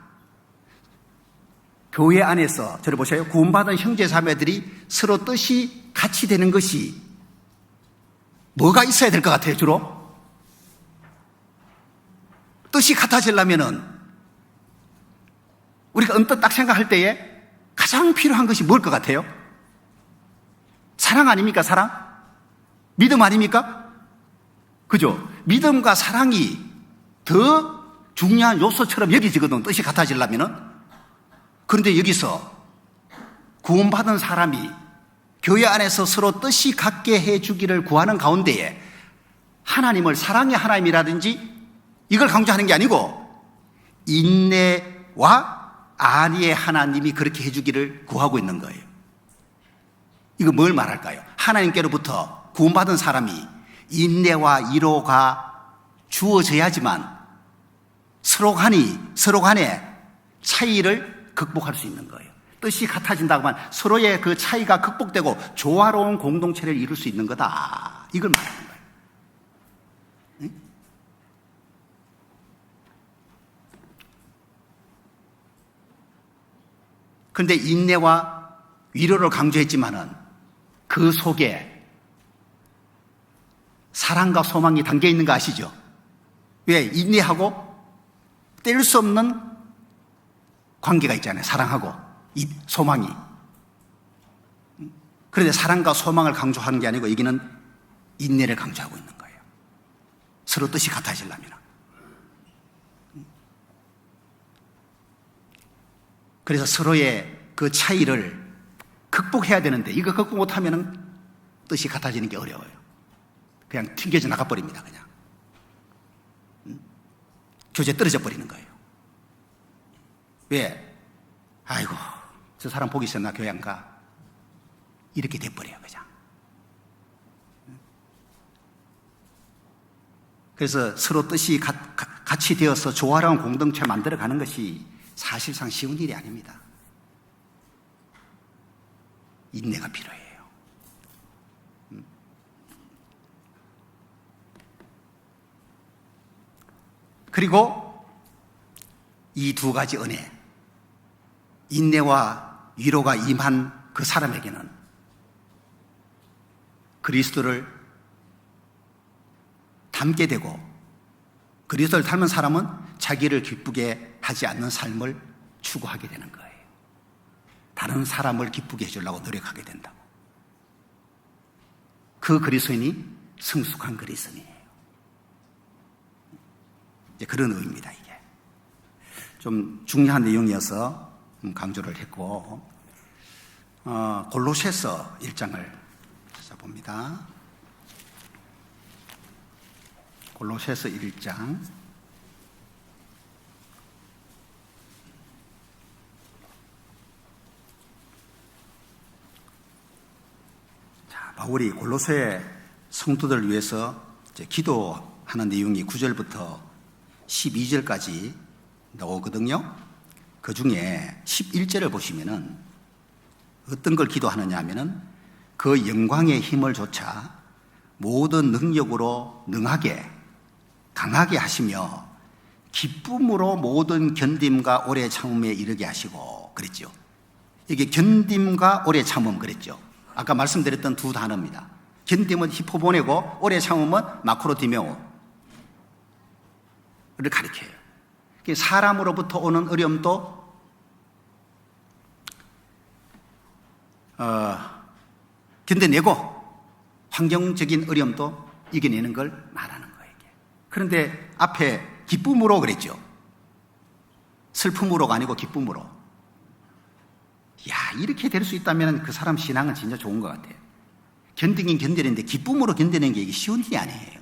교회 안에서 저를 보세요. 구원받은 형제 자매들이 서로 뜻이 같이 되는 것이 뭐가 있어야 될 것 같아요? 주로 뜻이 같아지려면은 우리가 언뜻 딱 생각할 때에 가장 필요한 것이 뭘 것 같아요? 사랑 아닙니까? 사랑? 믿음 아닙니까? 그죠? 믿음과 사랑이 더 중요한 요소처럼 여겨지거든, 뜻이 같아지려면은. 그런데 여기서 구원받은 사람이 교회 안에서 서로 뜻이 같게 해주기를 구하는 가운데에 하나님을 사랑의 하나님이라든지 이걸 강조하는 게 아니고 인내와 안위의 하나님이 그렇게 해주기를 구하고 있는 거예요. 이거 뭘 말할까요? 하나님께로부터 구원받은 사람이 인내와 위로가 주어져야지만 서로 간에 차이를 극복할 수 있는 거예요. 뜻이 같아진다고 하면 서로의 그 차이가 극복되고 조화로운 공동체를 이룰 수 있는 거다. 이걸 말하는 거예요. 응? 그런데 인내와 위로를 강조했지만은 그 속에 사랑과 소망이 담겨 있는 거 아시죠? 왜? 인내하고 뗄 수 없는 관계가 있잖아요. 사랑하고 이 소망이. 그런데 사랑과 소망을 강조하는 게 아니고 여기는 인내를 강조하고 있는 거예요. 서로 뜻이 같아지려면. 그래서 서로의 그 차이를 극복해야 되는데 이거 극복 못하면 뜻이 같아지는 게 어려워요. 그냥 튕겨져 나가버립니다. 그냥 교제 떨어져 버리는 거예요. 왜? 아이고 저 사람 보기 싫어 나 교회 안 가. 이렇게 돼버려요. 그냥. 그래서 서로 뜻이 같이 되어서 조화로운 공동체를 만들어가는 것이 사실상 쉬운 일이 아닙니다. 인내가 필요해요. 그리고 이 두 가지 은혜, 인내와 위로가 임한 그 사람에게는 그리스도를 닮게 되고 그리스도를 닮은 사람은 자기를 기쁘게 하지 않는 삶을 추구하게 되는 거예요. 다른 사람을 기쁘게 해주려고 노력하게 된다고. 그 그리스도인이 성숙한 그리스도인이에요. 이제 그런 의미입니다. 이게 좀 중요한 내용이어서 강조를 했고, 골로새서 1장을 찾아봅니다. 골로새서 1장. 자, 바울이 골로새 성도들을 위해서 이제 기도하는 내용이 9절부터 12절까지 나오거든요. 그 중에 11절을 보시면은 어떤 걸 기도하느냐 하면은 그 영광의 힘을 조차 모든 능력으로 능하게 강하게 하시며 기쁨으로 모든 견딤과 오래 참음에 이르게 하시고 그랬죠. 이게 견딤과 오래 참음 그랬죠. 아까 말씀드렸던 두 단어입니다. 견딤은 히포보네고 오래 참음은 마크로디메오를 가리켜요. 사람으로부터 오는 어려움도 견뎌내고 환경적인 어려움도 이겨내는 걸 말하는 거예요. 그런데 앞에 기쁨으로 그랬죠. 슬픔으로가 아니고 기쁨으로. 야, 이렇게 될 수 있다면 그 사람 신앙은 진짜 좋은 것 같아요. 견디긴 견디는데 기쁨으로 견디는 게 이게 쉬운 일이 아니에요.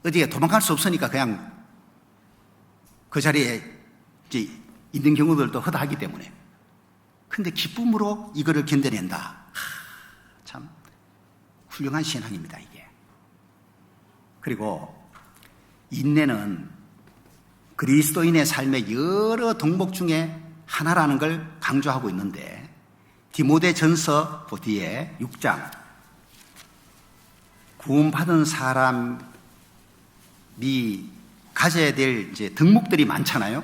어디에 도망갈 수 없으니까 그냥 그 자리에 이제 있는 경우들도 허다하기 때문에. 근데 기쁨으로 이거를 견뎌낸다. 참 훌륭한 신앙입니다, 이게. 그리고 인내는 그리스도인의 삶의 여러 덕목 중에 하나라는 걸 강조하고 있는데, 디모데전서 뒤에 6장, 구원받은 사람이 가져야 될 이제 덕목들이 많잖아요.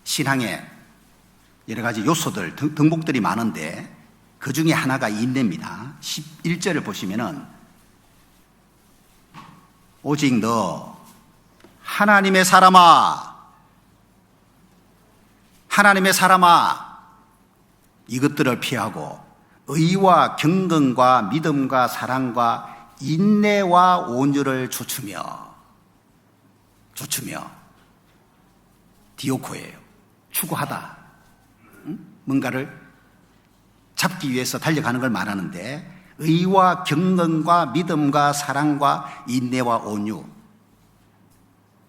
신앙의 여러 가지 요소들, 덕목들이 많은데 그 중에 하나가 인내입니다. 11절을 보시면은 오직 너 하나님의 사람아 이것들을 피하고 의와 경건과 믿음과 사랑과 인내와 온유를 조추며 디오코예요. 추구하다. 뭔가를 잡기 위해서 달려가는 걸 말하는데, 의와 경건과 믿음과 사랑과 인내와 온유,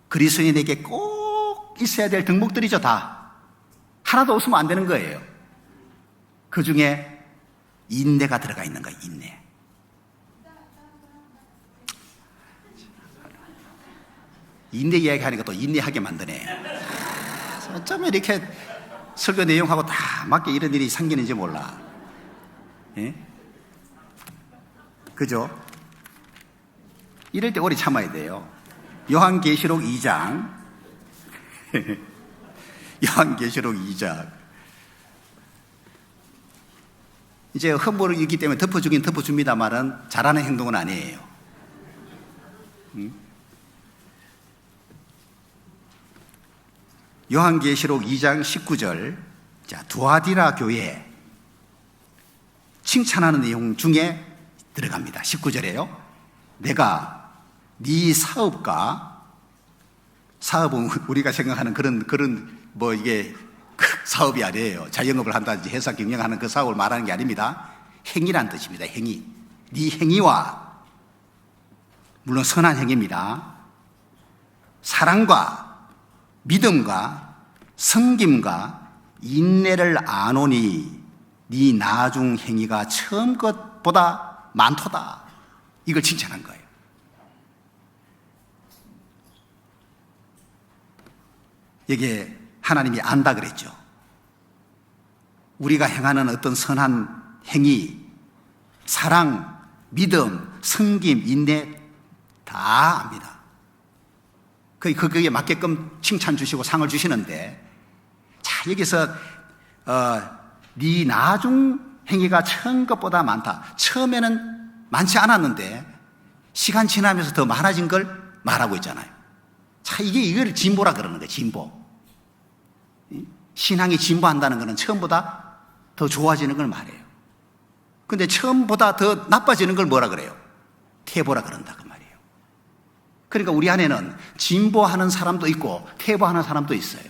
그리스도인에게 꼭 있어야 될 덕목들이죠. 다 하나도 없으면 안 되는 거예요. 그 중에 인내가 들어가 있는 거예요. 인내 이야기하니까 또 인내하게 만드네. 어쩌면 이렇게 설교 내용하고 다 맞게 이런 일이 생기는지 몰라. 예? 그죠? 이럴 때 오래 참아야 돼요. 요한계시록 2장. 요한계시록 2장. 이제 흠모를 있기 때문에 덮어주긴 덮어줍니다만은 잘하는 행동은 아니에요. 요한계시록 2장 19절. 자, 두아디라 교회 칭찬하는 내용 중에 들어갑니다. 19절에요. 내가 네 사업은 우리가 생각하는 그런 뭐 이게 사업이 아니에요. 자영업을 한다든지 회사 경영하는 그 사업을 말하는 게 아닙니다. 행위란 뜻입니다. 행위. 네 행위와, 물론 선한 행위입니다. 사랑과 믿음과 섬김과 인내를 아노니 네 나중 행위가 처음 것보다 많도다. 이걸 칭찬한 거예요. 이게 하나님이 안다 그랬죠. 우리가 행하는 어떤 선한 행위, 사랑, 믿음, 섬김, 인내 다 압니다. 거기에 맞게끔 칭찬 주시고 상을 주시는데, 자, 여기서 네 나중 행위가 처음 것보다 많다. 처음에는 많지 않았는데 시간 지나면서 더 많아진 걸 말하고 있잖아요. 자, 이걸 진보라 그러는 거예요. 진보. 신앙이 진보한다는 것은 처음보다 더 좋아지는 걸 말해요. 근데 처음보다 더 나빠지는 걸 뭐라 그래요? 퇴보라 그런다 그 말이에요. 그러니까 우리 안에는 진보하는 사람도 있고 퇴보하는 사람도 있어요.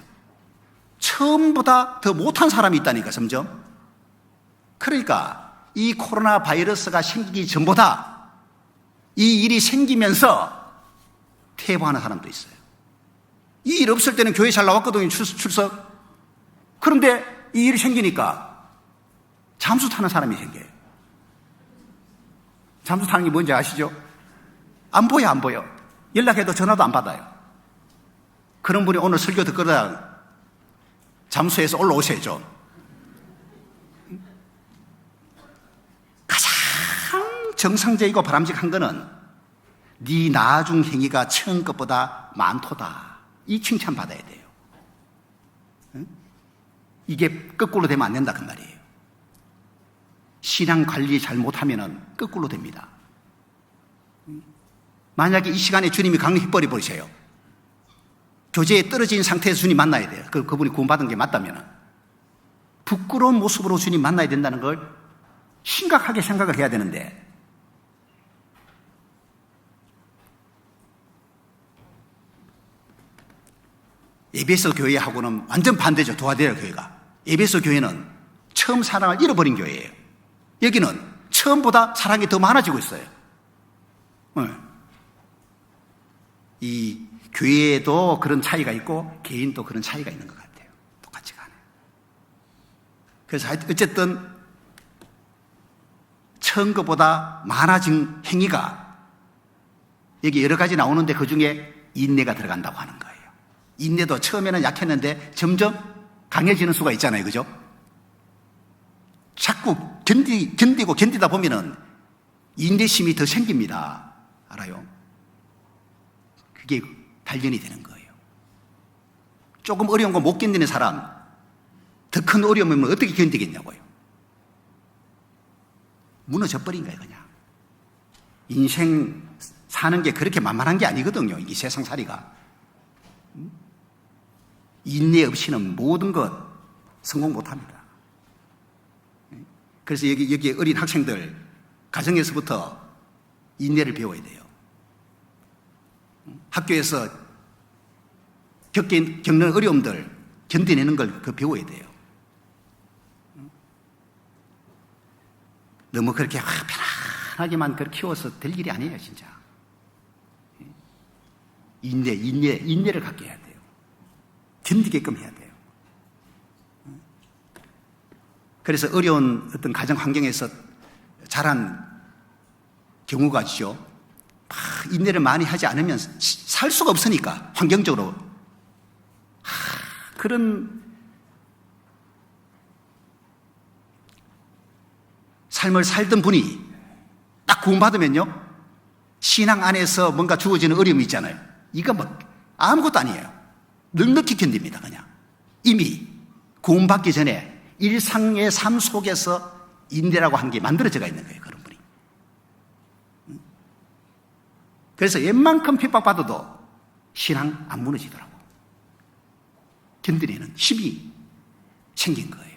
처음보다 더 못한 사람이 있다니까, 점점. 그러니까 이 코로나 바이러스가 생기기 전보다 이 일이 생기면서 퇴보하는 사람도 있어요. 이 일 없을 때는 교회 잘 나왔거든요, 출석. 그런데 이 일이 생기니까 잠수 타는 사람이 생겨요. 잠수 타는 게 뭔지 아시죠? 안 보여, 안 보여. 연락해도 전화도 안 받아요. 그런 분이 오늘 설교 듣거나 잠수해서 올라오셔야죠. 가장 정상적이고 바람직한 거는 네 나중 행위가 처음 것보다 많도다. 이 칭찬 받아야 돼요. 이게 거꾸로 되면 안 된다 그 말이에요. 신앙 관리 잘못하면 거꾸로 됩니다. 만약에 이 시간에 주님이 강력히 버리셔요. 교제에 떨어진 상태에서 주님 만나야 돼요. 그분이 구원받은 게 맞다면 부끄러운 모습으로 주님 만나야 된다는 걸 심각하게 생각을 해야 되는데, 에베소 교회하고는 완전 반대죠. 도하데아 교회가. 에베소 교회는 처음 사랑을 잃어버린 교회예요. 여기는 처음보다 사랑이 더 많아지고 있어요. 이 교회에도 그런 차이가 있고 개인도 그런 차이가 있는 것 같아요. 똑같지가 않아요. 그래서 어쨌든 처음 것보다 많아진 행위가 여기 여러 가지 나오는데 그중에 인내가 들어간다고 하는 거예요. 인내도 처음에는 약했는데 점점 강해지는 수가 있잖아요. 그죠? 자꾸 견디고 견디다 보면은 인내심이 더 생깁니다. 알아요? 그게 단련이 되는 거예요. 조금 어려운 거 못 견디는 사람, 더 큰 어려움이면 어떻게 견디겠냐고요. 무너져 버린 거예요, 그냥. 인생 사는 게 그렇게 만만한 게 아니거든요, 이 세상살이가. 인내 없이는 모든 것 성공 못 합니다. 그래서 여기 어린 학생들, 가정에서부터 인내를 배워야 돼요. 학교에서 겪는 어려움들 견뎌내는 걸 배워야 돼요. 너무 그렇게 편안하게만 그렇게 키워서 될 일이 아니에요, 진짜. 인내를 갖게 해야 돼요. 견디게끔 해야 돼요. 그래서 어려운 어떤 가정 환경에서 자란 경우가 있죠. 인내를 많이 하지 않으면 살 수가 없으니까, 환경적으로. 그런 삶을 살던 분이 딱 구원받으면요, 신앙 안에서 뭔가 주어지는 어려움이 있잖아요. 이거 뭐 아무것도 아니에요. 넉넉히 견딥니다, 그냥. 이미 구원받기 전에 일상의 삶 속에서 인내라고 하는 게 만들어져가 있는 거예요, 그런 분이. 그래서 웬만큼 핍박받아도 신앙 안 무너지더라고. 견디내는 힘이 생긴 거예요.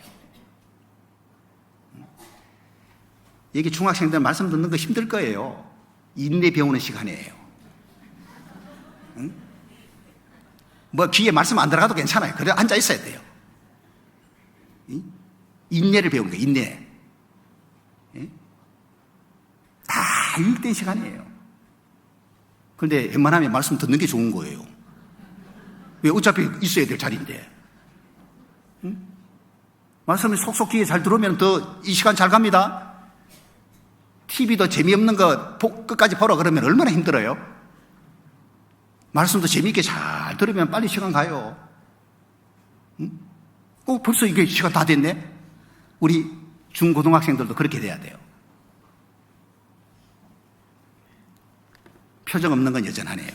여기 중학생들 말씀 듣는 거 힘들 거예요. 인내 배우는 시간이에요. 응? 뭐 귀에 말씀 안 들어가도 괜찮아요. 그래 앉아 있어야 돼요. 응? 인내를 배우는 거예요. 인내. 응? 다 유익된 시간이에요. 그런데 웬만하면 말씀 듣는 게 좋은 거예요. 왜? 어차피 있어야 될 자리인데. 응? 말씀이 속속 귀에 잘 들어오면 더 이 시간 잘 갑니다. TV도 재미없는 거 끝까지 보러 그러면 얼마나 힘들어요? 말씀도 재미있게 잘 들으면 빨리 시간 가요. 응? 벌써 이게 시간 다 됐네? 우리 중고등학생들도 그렇게 돼야 돼요. 표정 없는 건 여전하네요.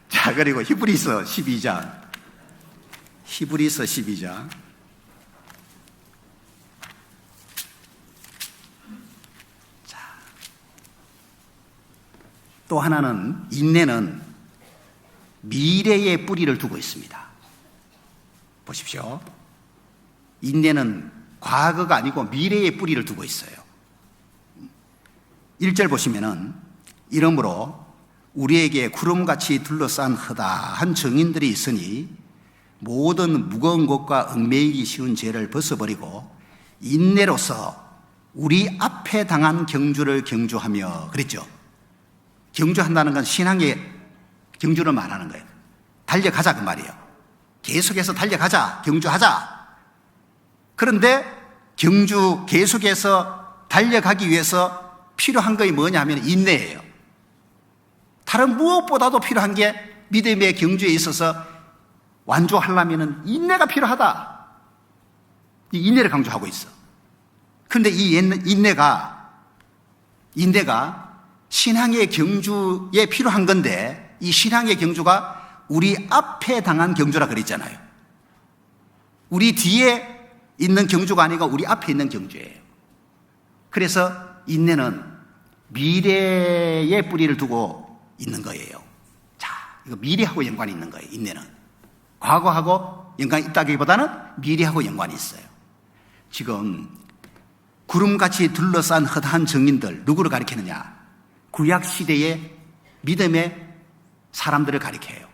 자, 그리고 히브리서 12장. 히브리서 12장. 또 하나는, 인내는 미래의 뿌리를 두고 있습니다. 보십시오. 인내는 과거가 아니고 미래의 뿌리를 두고 있어요. 1절 보시면은 이러므로 우리에게 구름같이 둘러싼 허다한 정인들이 있으니 모든 무거운 것과 얽매이기 쉬운 죄를 벗어버리고 인내로서 우리 앞에 당한 경주를 경주하며, 그랬죠. 경주한다는 건 신앙의 경주를 말하는 거예요. 달려가자 그 말이에요. 계속해서 달려가자, 경주하자. 그런데 계속해서 달려가기 위해서 필요한 것이 뭐냐면 인내예요. 다른 무엇보다도 필요한 게 믿음의 경주에 있어서 완주하려면 인내가 필요하다. 이 인내를 강조하고 있어. 그런데 이 인내가 신앙의 경주에 필요한 건데, 이 신앙의 경주가 우리 앞에 당한 경주라 그랬잖아요. 우리 뒤에 있는 경주가 아니고 우리 앞에 있는 경주예요. 그래서 인내는 미래에 뿌리를 두고 있는 거예요. 자, 이거 미래하고 연관이 있는 거예요. 인내는 과거하고 연관이 있다기보다는 미래하고 연관이 있어요. 지금 구름같이 둘러싼 허다한 정인들, 누구를 가리키느냐? 구약시대의 믿음의 사람들을 가리켜요.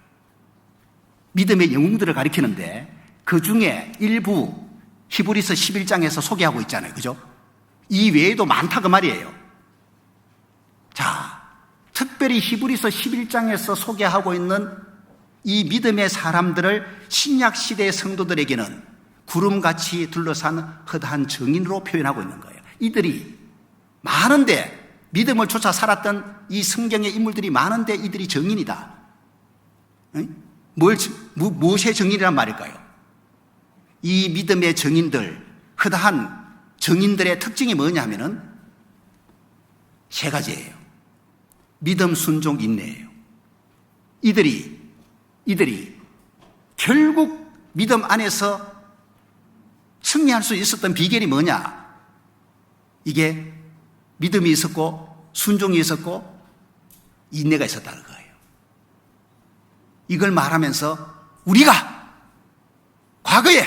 믿음의 영웅들을 가리키는데 그 중에 일부 히브리서 11장에서 소개하고 있잖아요. 그죠? 이 외에도 많다 그 말이에요. 자, 특별히 히브리서 11장에서 소개하고 있는 이 믿음의 사람들을 신약시대의 성도들에게는 구름같이 둘러싼 허다한 정인으로 표현하고 있는 거예요. 이들이 많은데, 믿음을 쫓아 살았던 이 성경의 인물들이 많은데 이들이 정인이다. 무엇의 정인이란 말일까요? 이 믿음의 정인들, 허다한 정인들의 특징이 뭐냐 하면은 세 가지예요. 믿음, 순종, 인내예요. 이들이 결국 믿음 안에서 승리할 수 있었던 비결이 뭐냐? 이게 믿음이 있었고 순종이 있었고 인내가 있었다는 거예요. 이걸 말하면서 우리가 과거에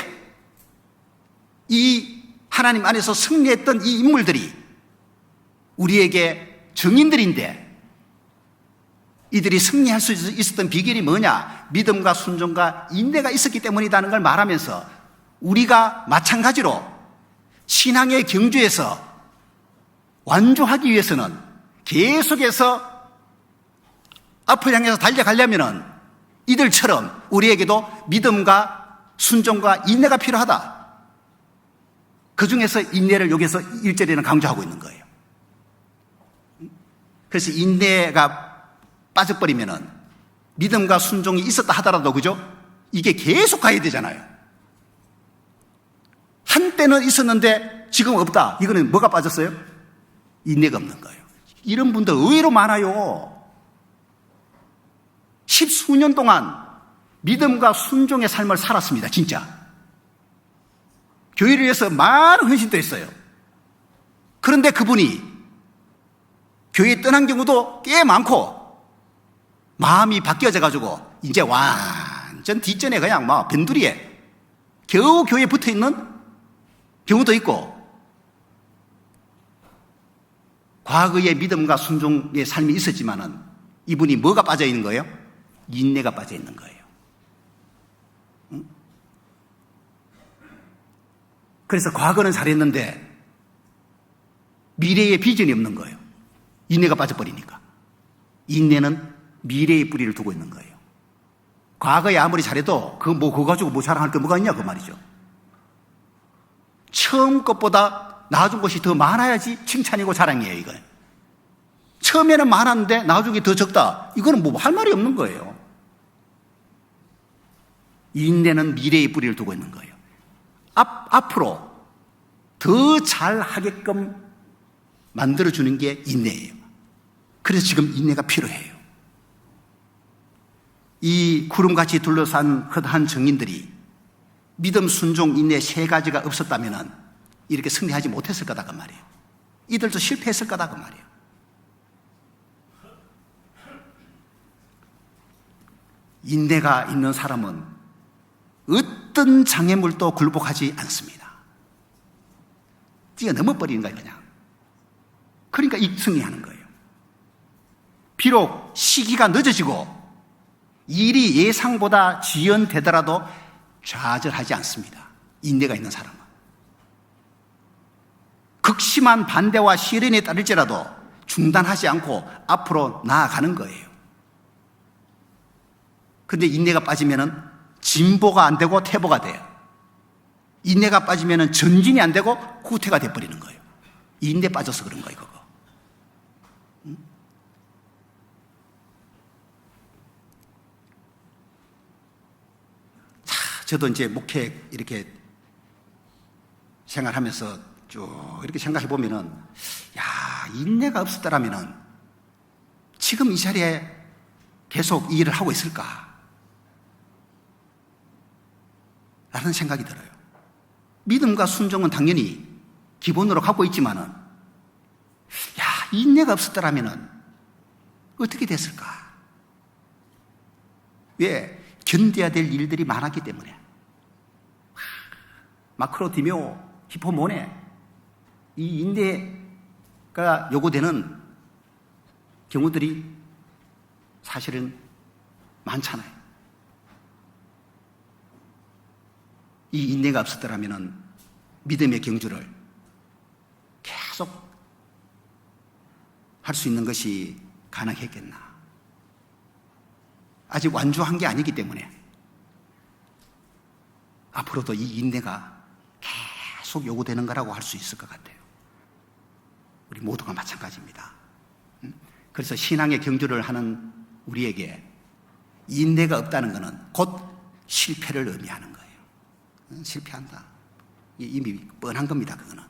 이 하나님 안에서 승리했던 이 인물들이 우리에게 정인들인데, 이들이 승리할 수 있었던 비결이 뭐냐? 믿음과 순종과 인내가 있었기 때문이라는 걸 말하면서 우리가 마찬가지로 신앙의 경주에서 완주하기 위해서는 계속해서 앞을 향해서 달려가려면 이들처럼 우리에게도 믿음과 순종과 인내가 필요하다. 그 중에서 인내를 여기서 1절에는 강조하고 있는 거예요. 그래서 인내가 빠져버리면은 믿음과 순종이 있었다 하더라도, 그죠? 이게 계속 가야 되잖아요. 한때는 있었는데 지금 없다. 이거는 뭐가 빠졌어요? 인내가 없는 거예요. 이런 분들 의외로 많아요. 10수년 동안 믿음과 순종의 삶을 살았습니다. 진짜. 교회를 위해서 많은 헌신도 했어요. 그런데 그분이 교회 떠난 경우도 꽤 많고, 마음이 바뀌어져가지고 이제 완전 뒷전에 그냥 막 변두리에 겨우 교회에 붙어있는 경우도 있고, 과거의 믿음과 순종의 삶이 있었지만은 이분이 뭐가 빠져있는 거예요? 인내가 빠져있는 거예요. 그래서 과거는 잘했는데 미래에 비전이 없는 거예요. 인내가 빠져버리니까. 인내는 미래의 뿌리를 두고 있는 거예요. 과거에 아무리 잘해도 그거 가지고 뭐 자랑할 게 뭐가 있냐 그 말이죠. 처음 것보다 나중 것이 더 많아야지 칭찬이고 자랑이에요. 이거 처음에는 많았는데 나중에 더 적다, 이거는 뭐 할 말이 없는 거예요. 인내는 미래의 뿌리를 두고 있는 거예요. 앞으로 더 잘하게끔 만들어주는 게 인내예요. 그래서 지금 인내가 필요해요. 이 구름같이 둘러싼 허다한 정인들이 믿음, 순종, 인내 세 가지가 없었다면 이렇게 승리하지 못했을 거다 그 말이에요. 이들도 실패했을 거다 그 말이에요. 인내가 있는 사람은 어떤 장애물도 굴복하지 않습니다. 뛰어넘어 버리는 거예요, 그냥. 그러니까 승리하는 거예요. 비록 시기가 늦어지고 일이 예상보다 지연되더라도 좌절하지 않습니다. 인내가 있는 사람은. 극심한 반대와 시련에 따를지라도 중단하지 않고 앞으로 나아가는 거예요. 근데 인내가 빠지면은 진보가 안 되고 퇴보가 돼요. 인내가 빠지면은 전진이 안 되고 후퇴가 돼버리는 거예요. 인내 빠져서 그런 거예요, 그거. 자, 저도 이제 목회 이렇게 생활하면서 쭉 이렇게 생각해 보면은, 야, 인내가 없었더라면은 지금 이 자리에 계속 이 일을 하고 있을까? 라는 생각이 들어요. 믿음과 순종은 당연히 기본으로 갖고 있지만은, 야, 인내가 없었더라면은 어떻게 됐을까? 왜? 견뎌야 될 일들이 많았기 때문에. 마크로 디메오, 히포모네, 이 인내가 요구되는 경우들이 사실은 많잖아요. 이 인내가 없었더라면 믿음의 경주를 계속 할 수 있는 것이 가능했겠나. 아직 완주한 게 아니기 때문에 앞으로도 이 인내가 계속 요구되는 거라고 할 수 있을 것 같아요. 우리 모두가 마찬가지입니다. 그래서 신앙의 경주를 하는 우리에게 인내가 없다는 것은 곧 실패를 의미하는 거예요. 실패한다. 이미 뻔한 겁니다, 그거는.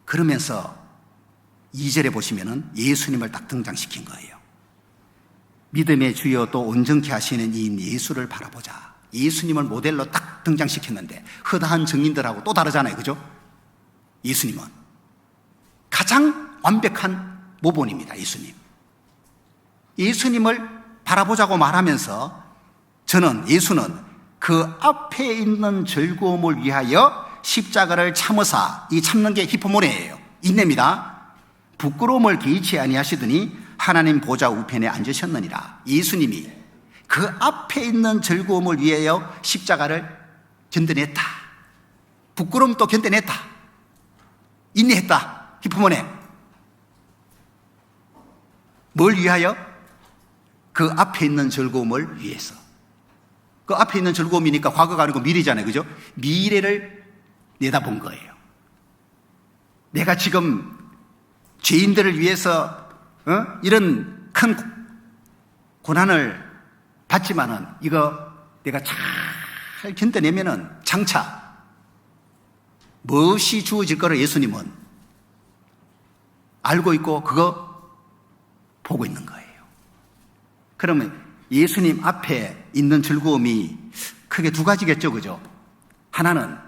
그러면서 2절에 보시면은 예수님을 딱 등장시킨 거예요. 믿음의 주여 또 온전케 하시는 이인 예수를 바라보자. 예수님을 모델로 딱 등장시켰는데 허다한 증인들하고 또 다르잖아요, 그죠? 예수님은 가장 완벽한 모본입니다, 예수님. 예수님을 바라보자고 말하면서 저는 예수는 그 앞에 있는 즐거움을 위하여 십자가를 참으사, 이 참는 게 히포모네예요. 인내입니다. 부끄러움을 개의치 아니하시더니 하나님 보좌 우편에 앉으셨느니라. 예수님이 그 앞에 있는 즐거움을 위하여 십자가를 견뎌냈다. 부끄러움도 견뎌냈다. 인내했다. 히포모네. 뭘 위하여? 그 앞에 있는 즐거움을 위해서. 그 앞에 있는 즐거움이니까 과거가 아니고 미래잖아요, 그죠? 미래를 내다본 거예요. 내가 지금 죄인들을 위해서 이런 큰 고난을 받지만은 이거 내가 잘 견뎌내면은 장차 무엇이 주어질 거를 예수님은 알고 있고 그거 보고 있는 거예요. 그러면 예수님 앞에 있는 즐거움이 크게 두 가지겠죠, 그죠? 하나는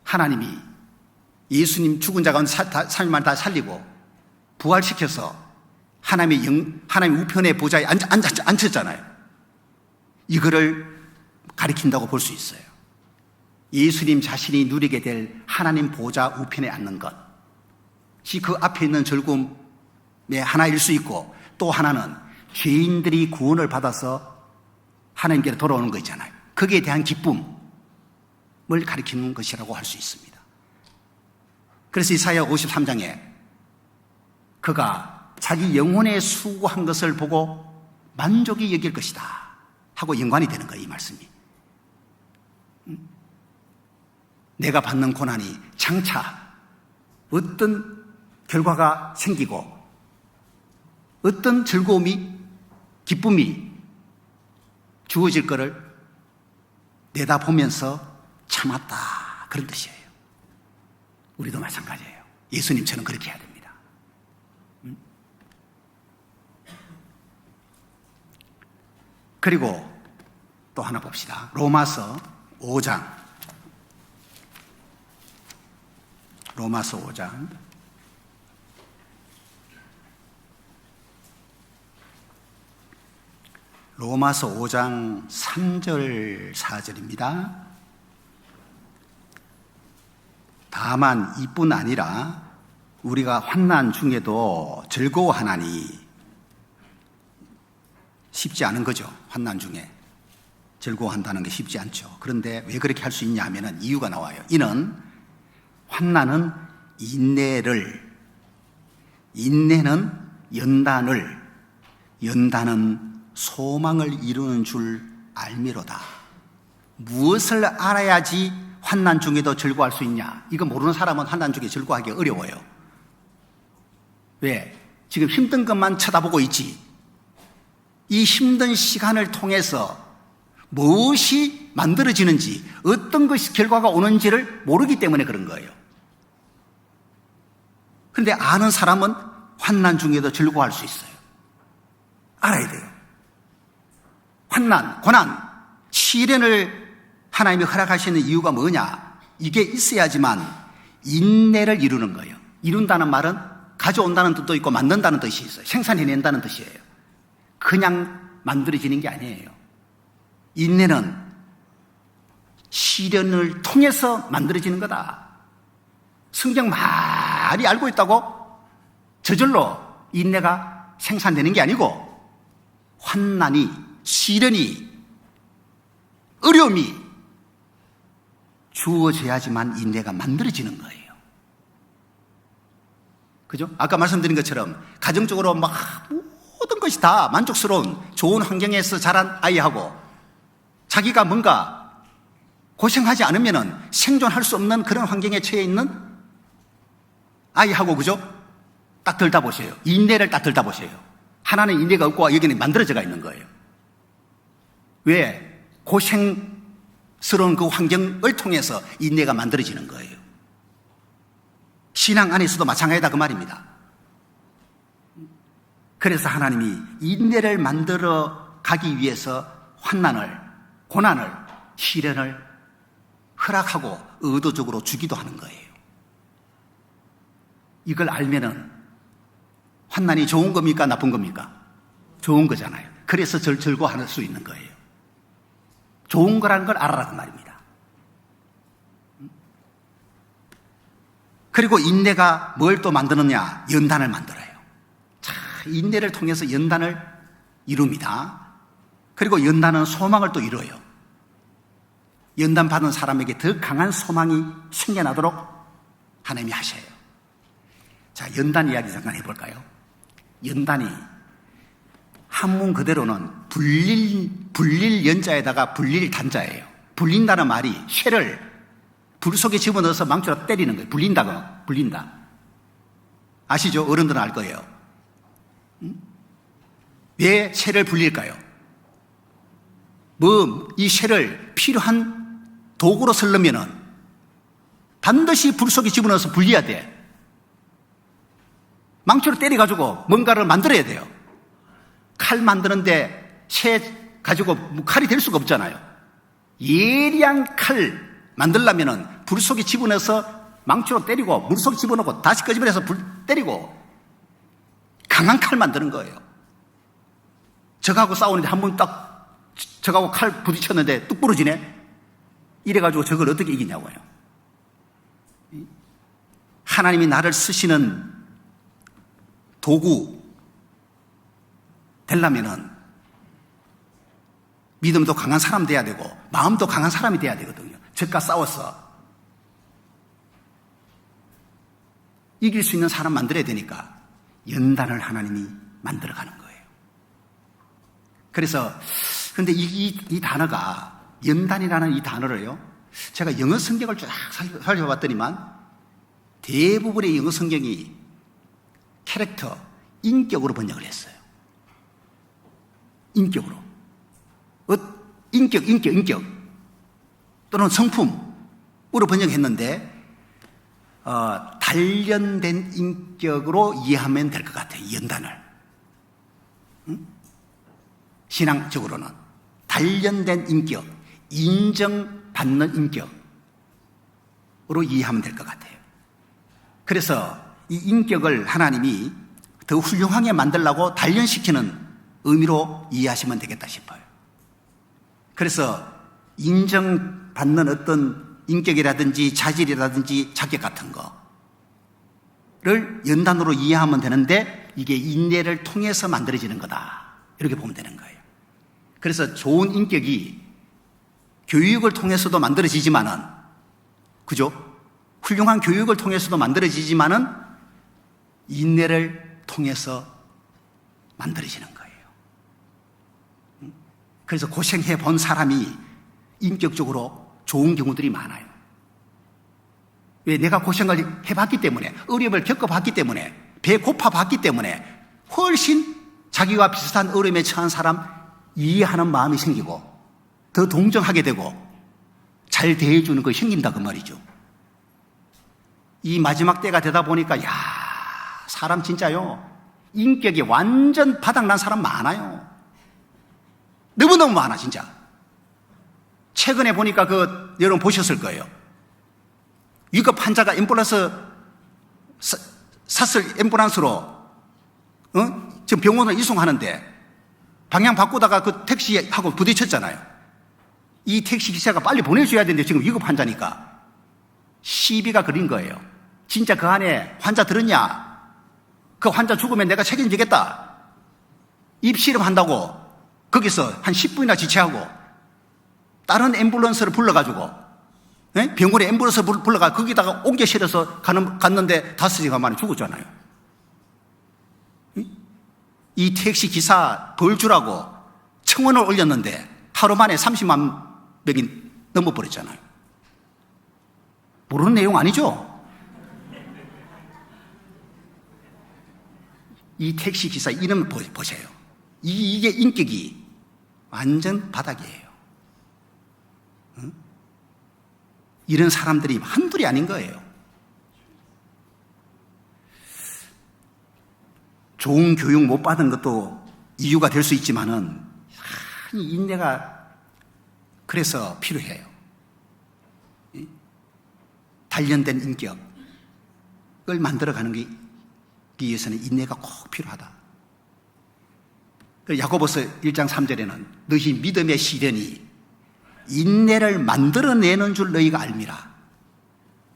하나님이 예수님 죽은 자 가운데 삶을 다 살리고 부활시켜서 하나님의 우편의 보좌에 앉혔잖아요. 이거를 가리킨다고 볼 수 있어요. 예수님 자신이 누리게 될 하나님 보좌 우편에 앉는 것이 그 앞에 있는 즐거움의 하나일 수 있고, 또 하나는 죄인들이 구원을 받아서 하나님께로 돌아오는 거 있잖아요. 거기에 대한 기쁨을 가리키는 것이라고 할 수 있습니다. 그래서 이사야 53장에 그가 자기 영혼에 수고한 것을 보고 만족이 여길 것이다 하고 연관이 되는 거예요, 이 말씀이. 내가 받는 고난이 장차 어떤 결과가 생기고 어떤 즐거움이, 기쁨이 주어질 것을 내다보면서 참았다, 그런 뜻이에요. 우리도 마찬가지예요. 예수님처럼 그렇게 해야 됩니다. 그리고 또 하나 봅시다. 로마서 5장. 로마서 5장. 로마서 5장 3절 4절입니다. 다만 이뿐 아니라 우리가 환난 중에도 즐거워하나니 쉽지 않은 거죠. 환난 중에 즐거워한다는 게 쉽지 않죠. 그런데 왜 그렇게 할 수 있냐 하면 이유가 나와요. 이는 환난은 인내는 연단은 소망을 이루는 줄 알미로다. 무엇을 알아야지 환난 중에도 즐거워할 수 있냐? 이거 모르는 사람은 환난 중에 즐거워하기 어려워요. 왜? 지금 힘든 것만 쳐다보고 있지. 이 힘든 시간을 통해서 무엇이 만들어지는지, 어떤 것이 결과가 오는지를 모르기 때문에 그런 거예요. 그런데 아는 사람은 환난 중에도 즐거워할 수 있어요. 알아야 돼요. 환난, 고난, 시련을 하나님이 허락하시는 이유가 뭐냐? 이게 있어야지만 인내를 이루는 거예요. 이룬다는 말은 가져온다는 뜻도 있고 만든다는 뜻이 있어요. 생산해낸다는 뜻이에요. 그냥 만들어지는 게 아니에요. 인내는 시련을 통해서 만들어지는 거다. 성경 많이 알고 있다고 저절로 인내가 생산되는 게 아니고 환난이, 시련이, 어려움이 주어져야지만 인내가 만들어지는 거예요. 그죠? 아까 말씀드린 것처럼 가정적으로 막 모든 것이 다 만족스러운 좋은 환경에서 자란 아이하고 자기가 뭔가 고생하지 않으면 생존할 수 없는 그런 환경에 처해 있는 아이하고, 그죠? 딱 들다 보세요. 인내를 딱 들다 보세요. 하나는 인내가 없고 여기는 만들어져가 있는 거예요. 왜? 고생스러운 그 환경을 통해서 인내가 만들어지는 거예요. 신앙 안에서도 마찬가지다 그 말입니다. 그래서 하나님이 인내를 만들어 가기 위해서 환난을, 고난을, 시련을 허락하고 의도적으로 주기도 하는 거예요. 이걸 알면은 환난이 좋은 겁니까? 나쁜 겁니까? 좋은 거잖아요. 그래서 즐거워할 수 있는 거예요. 좋은 거라는 걸 알아라는 말입니다. 그리고 인내가 뭘 또 만드느냐? 연단을 만들어요. 자, 인내를 통해서 연단을 이룹니다. 그리고 연단은 소망을 또 이뤄요. 연단 받은 사람에게 더 강한 소망이 생겨나도록 하나님이 하셔요. 자, 연단 이야기 잠깐 해볼까요? 연단이 한문 그대로는 불릴 연자에다가 불릴 단자예요. 불린다는 말이 쇠를 불 속에 집어넣어서 망치로 때리는 거예요. 불린다. 아시죠? 어른들은 알 거예요. 왜 쇠를 불릴까요? 이 쇠를 필요한 도구로 쓰려면은 반드시 불 속에 집어넣어서 불려야 돼. 망치로 때려가지고 뭔가를 만들어야 돼요. 칼 만드는데 쇠 가지고 칼이 될 수가 없잖아요. 예리한 칼 만들려면은 불 속에 집어넣어서 망치로 때리고 물 속에 집어넣고 다시 끄집어내서 불 때리고 강한 칼 만드는 거예요. 적하고 싸우는데 한 번 딱 적하고 칼 부딪혔는데 뚝 부러지네? 이래가지고 적을 어떻게 이기냐고요. 하나님이 나를 쓰시는 도구 되려면은 믿음도 강한 사람 돼야 되고 마음도 강한 사람이 돼야 되거든요. 적과 싸워서 이길 수 있는 사람 만들어야 되니까 연단을 하나님이 만들어가는 거예요. 그래서 그런데 이 단어가 연단이라는 이 단어를요, 제가 영어 성경을 쫙 살펴봤더니만 대부분의 영어 성경이 캐릭터, 인격으로 번역을 했어요. 인격으로. 인격. 또는 성품으로 번역했는데, 단련된 인격으로 이해하면 될 것 같아요. 이 연단을. 신앙적으로는. 단련된 인격, 인정받는 인격으로 이해하면 될 것 같아요. 그래서 이 인격을 하나님이 더 훌륭하게 만들려고 단련시키는 의미로 이해하시면 되겠다 싶어요. 그래서 인정받는 어떤 인격이라든지 자질이라든지 자격 같은 거, 연단으로 이해하면 되는데 이게 인내를 통해서 만들어지는 거다. 이렇게 보면 되는 거예요. 그래서 좋은 인격이 교육을 통해서도 만들어지지만은, 그죠? 훌륭한 교육을 통해서도 만들어지지만은 인내를 통해서 만들어지는 거예요. 그래서 고생해 본 사람이 인격적으로 좋은 경우들이 많아요. 왜? 내가 고생을 해봤기 때문에, 어려움을 겪어봤기 때문에, 배 고파봤기 때문에 훨씬 자기와 비슷한 어려움에 처한 사람 이해하는 마음이 생기고 더 동정하게 되고 잘 대해주는 것이 생긴다 그 말이죠. 이 마지막 때가 되다 보니까 사람 진짜요, 인격이 완전 바닥난 사람 많아요. 너무너무 많아 진짜. 최근에 보니까 여러분 보셨을 거예요. 위급 환자가 앰뷸런스로 지금 병원을 이송하는데 방향 바꾸다가 그 택시하고 부딪혔잖아요. 이 택시 기사가 빨리 보내줘야 되는데 지금 위급 환자니까 시비가 걸린 거예요. 진짜 그 안에 환자 들었냐? 그 환자 죽으면 내가 책임지겠다. 입실험한다고 거기서 한 10분이나 지체하고 다른 앰뷸런스를 불러가지고 병원에 앰뷸런스 불러가 거기다가 옮겨 실어서 갔는데 5시간 만에 죽었잖아요. 이 택시 기사 벌 주라고 청원을 올렸는데 하루 만에 30만 명이 넘어버렸잖아요. 모르는 내용 아니죠? 이 택시 기사 이름 보세요. 이게 인격이 완전 바닥이에요. 이런 사람들이 한둘이 아닌 거예요. 좋은 교육 못 받은 것도 이유가 될 수 있지만은 인내가 그래서 필요해요. 단련된 인격을 만들어가는 게 위해서는 인내가 꼭 필요하다. 야고보서 1장 3절에는 너희 믿음의 시련이 인내를 만들어내는 줄 너희가 알미라.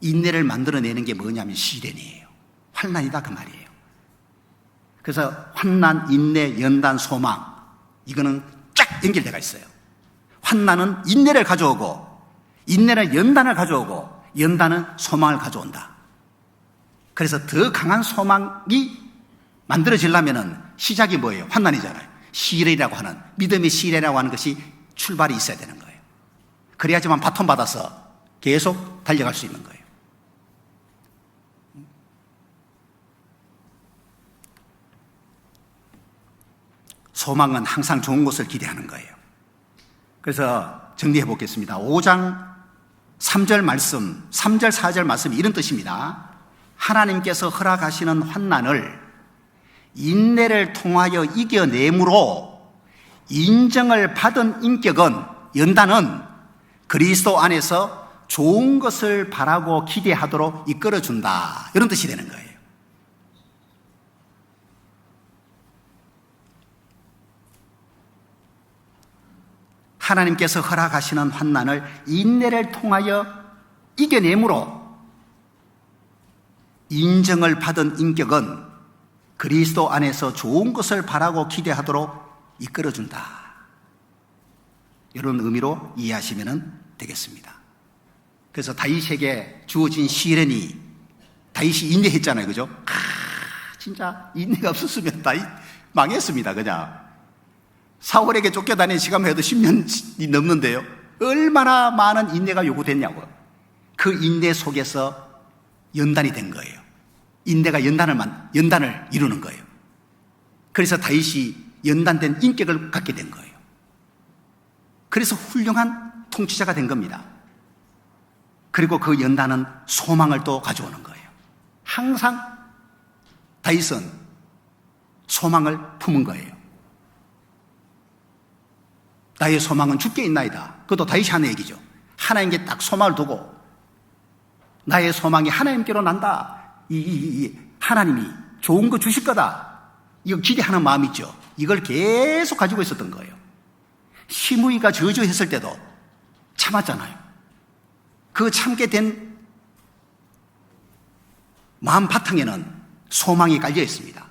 인내를 만들어내는 게 뭐냐면 시련이에요. 환난이다 그 말이에요. 그래서 환난, 인내, 연단, 소망, 이거는 쫙 연결되어 있어요. 환난은 인내를 가져오고, 인내는 연단을 가져오고, 연단은 소망을 가져온다. 그래서 더 강한 소망이 만들어지려면 시작이 뭐예요? 환난이잖아요. 시련이라고 하는, 믿음의 시련이라고 하는 것이 출발이 있어야 되는 거예요. 그래야지만 바톤 받아서 계속 달려갈 수 있는 거예요. 소망은 항상 좋은 것을 기대하는 거예요. 그래서 정리해 보겠습니다. 5장 3절 말씀, 3절 4절 말씀이 이런 뜻입니다. 하나님께서 허락하시는 환난을 인내를 통하여 이겨내므로 인정을 받은 인격은, 연단은 그리스도 안에서 좋은 것을 바라고 기대하도록 이끌어준다. 이런 뜻이 되는 거예요. 하나님께서 허락하시는 환난을 인내를 통하여 이겨내므로 인정을 받은 인격은 그리스도 안에서 좋은 것을 바라고 기대하도록 이끌어준다. 이런 의미로 이해하시면 되겠습니다. 그래서 다윗에게 주어진 시련이, 다윗이 인내했잖아요. 그죠? 진짜 인내가 없었으면 다윗 망했습니다. 그냥 사울에게 쫓겨다닌 시간만 해도 10년이 넘는데요. 얼마나 많은 인내가 요구됐냐고요. 그 인내 속에서 연단이 된 거예요. 인내가 연단을 이루는 거예요. 그래서 다윗이 연단된 인격을 갖게 된 거예요. 그래서 훌륭한 통치자가 된 겁니다. 그리고 그 연단은 소망을 또 가져오는 거예요. 항상 다윗은 소망을 품은 거예요. 나의 소망은 주께 있나이다. 그것도 다윗이 하는 얘기죠. 하나님께 딱 소망을 두고 나의 소망이 하나님께로 난다. 하나님이 좋은 거 주실 거다. 이거 기대하는 마음 있죠. 이걸 계속 가지고 있었던 거예요. 시므이가 저주했을 때도 참았잖아요. 그 참게 된 마음 바탕에는 소망이 깔려 있습니다.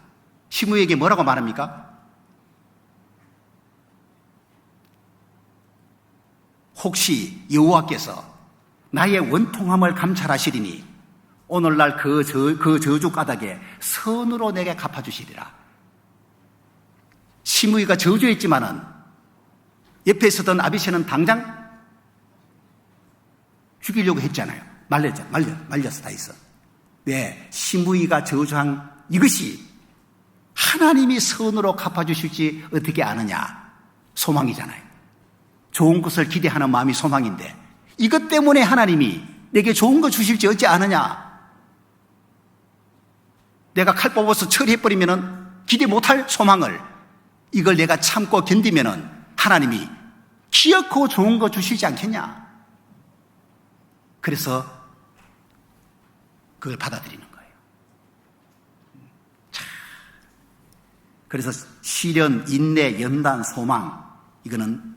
시므에게 뭐라고 말합니까? 혹시 여호와께서 나의 원통함을 감찰하시리니 오늘날 그 저주 까닭에 선으로 내게 갚아주시리라. 시므이가 저주했지만은 옆에 있었던 아비새는 당장 죽이려고 했잖아요. 말렸어, 다 있어. 왜? 시므이가 저주한 이것이 하나님이 선으로 갚아주실지 어떻게 아느냐? 소망이잖아요. 좋은 것을 기대하는 마음이 소망인데 이것 때문에 하나님이 내게 좋은 거 주실지 어찌 아느냐? 내가 칼 뽑아서 처리해버리면 기대 못할 소망을 이걸 내가 참고 견디면 하나님이 기어코 좋은 거 주시지 않겠냐? 그래서 그걸 받아들이는 거예요. 자, 그래서 시련, 인내, 연단, 소망 이거는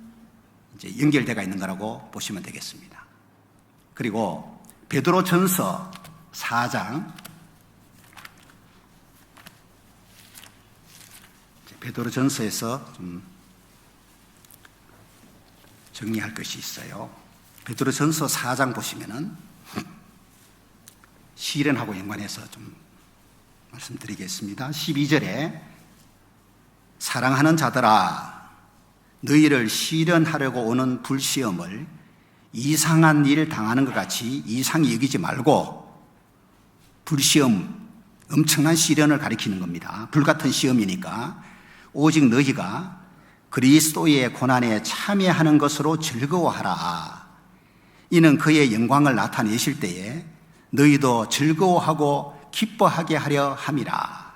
이제 연결되어 있는 거라고 보시면 되겠습니다. 그리고 베드로전서 4장, 베드로전서에서 좀 정리할 것이 있어요. 베드로전서 4장 보시면은 시련하고 연관해서 좀 말씀드리겠습니다. 12절에 사랑하는 자들아 너희를 시련하려고 오는 불시험을 이상한 일 당하는 것 같이 이상히 여기지 말고, 불시험, 엄청난 시련을 가리키는 겁니다. 불같은 시험이니까 오직 너희가 그리스도의 고난에 참여하는 것으로 즐거워하라. 이는 그의 영광을 나타내실 때에 너희도 즐거워하고 기뻐하게 하려 함이라.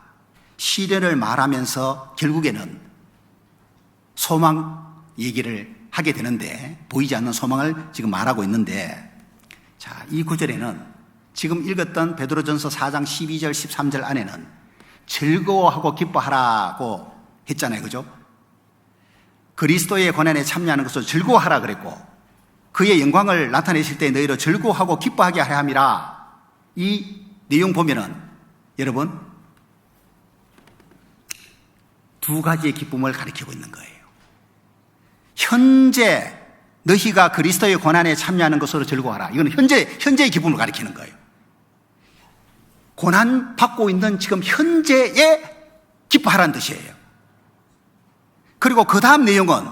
시련을 말하면서 결국에는 소망 얘기를 하게 되는데, 보이지 않는 소망을 지금 말하고 있는데, 자, 이 구절에는 지금 읽었던 베드로전서 4장 12절 13절 안에는 즐거워하고 기뻐하라고 했잖아요. 그죠? 그리스도의 고난에 참여하는 것을 즐거워하라 그랬고, 그의 영광을 나타내실 때 너희로 즐거워하고 기뻐하게 하려 함이라. 이 내용 보면은 여러분 두 가지의 기쁨을 가리키고 있는 거예요. 현재 너희가 그리스도의 고난에 참여하는 것으로 즐거워하라. 이건 현재의 기쁨을 가리키는 거예요. 고난 받고 있는 지금 현재에 기뻐하라는 뜻이에요. 그리고 그 다음 내용은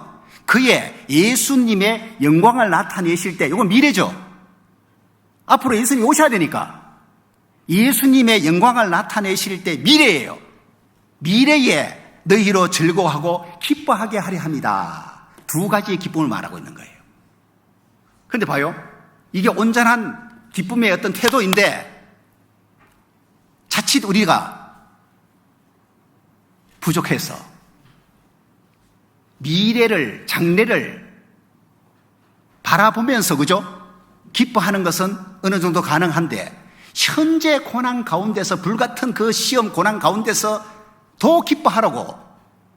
그의 예수님의 영광을 나타내실 때, 이건 미래죠. 앞으로 예수님이 오셔야 되니까 예수님의 영광을 나타내실 때 미래예요. 미래에 너희로 즐거워하고 기뻐하게 하려 합니다. 두 가지의 기쁨을 말하고 있는 거예요. 그런데 봐요, 이게 온전한 기쁨의 어떤 태도인데 자칫 우리가 부족해서 미래를, 장래를 바라보면서, 그죠? 기뻐하는 것은 어느 정도 가능한데 현재 고난 가운데서, 불같은 그 시험 고난 가운데서 더 기뻐하라고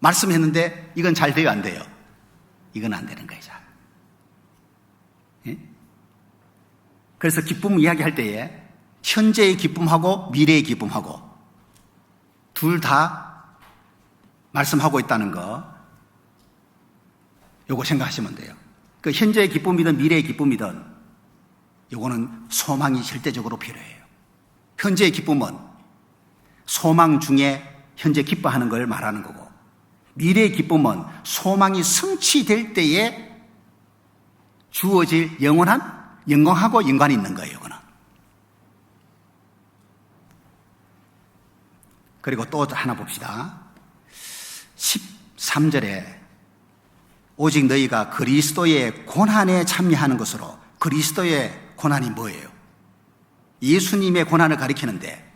말씀했는데 이건 잘 돼요, 안 돼요? 이건 안 되는 거예요. 잘. 예? 그래서 기쁨 이야기할 때에 현재의 기쁨하고 미래의 기쁨하고 둘 다 말씀하고 있다는 거, 요거 생각하시면 돼요. 그 현재의 기쁨이든 미래의 기쁨이든 요거는 소망이 절대적으로 필요해요. 현재의 기쁨은 소망 중에 현재 기뻐하는 걸 말하는 거고, 미래의 기쁨은 소망이 성취될 때에 주어질 영원한 영광하고 연관이 있는 거예요. 이거는. 그리고 또 하나 봅시다. 13절에 오직 너희가 그리스도의 고난에 참여하는 것으로, 그리스도의 고난이 뭐예요? 예수님의 고난을 가리키는데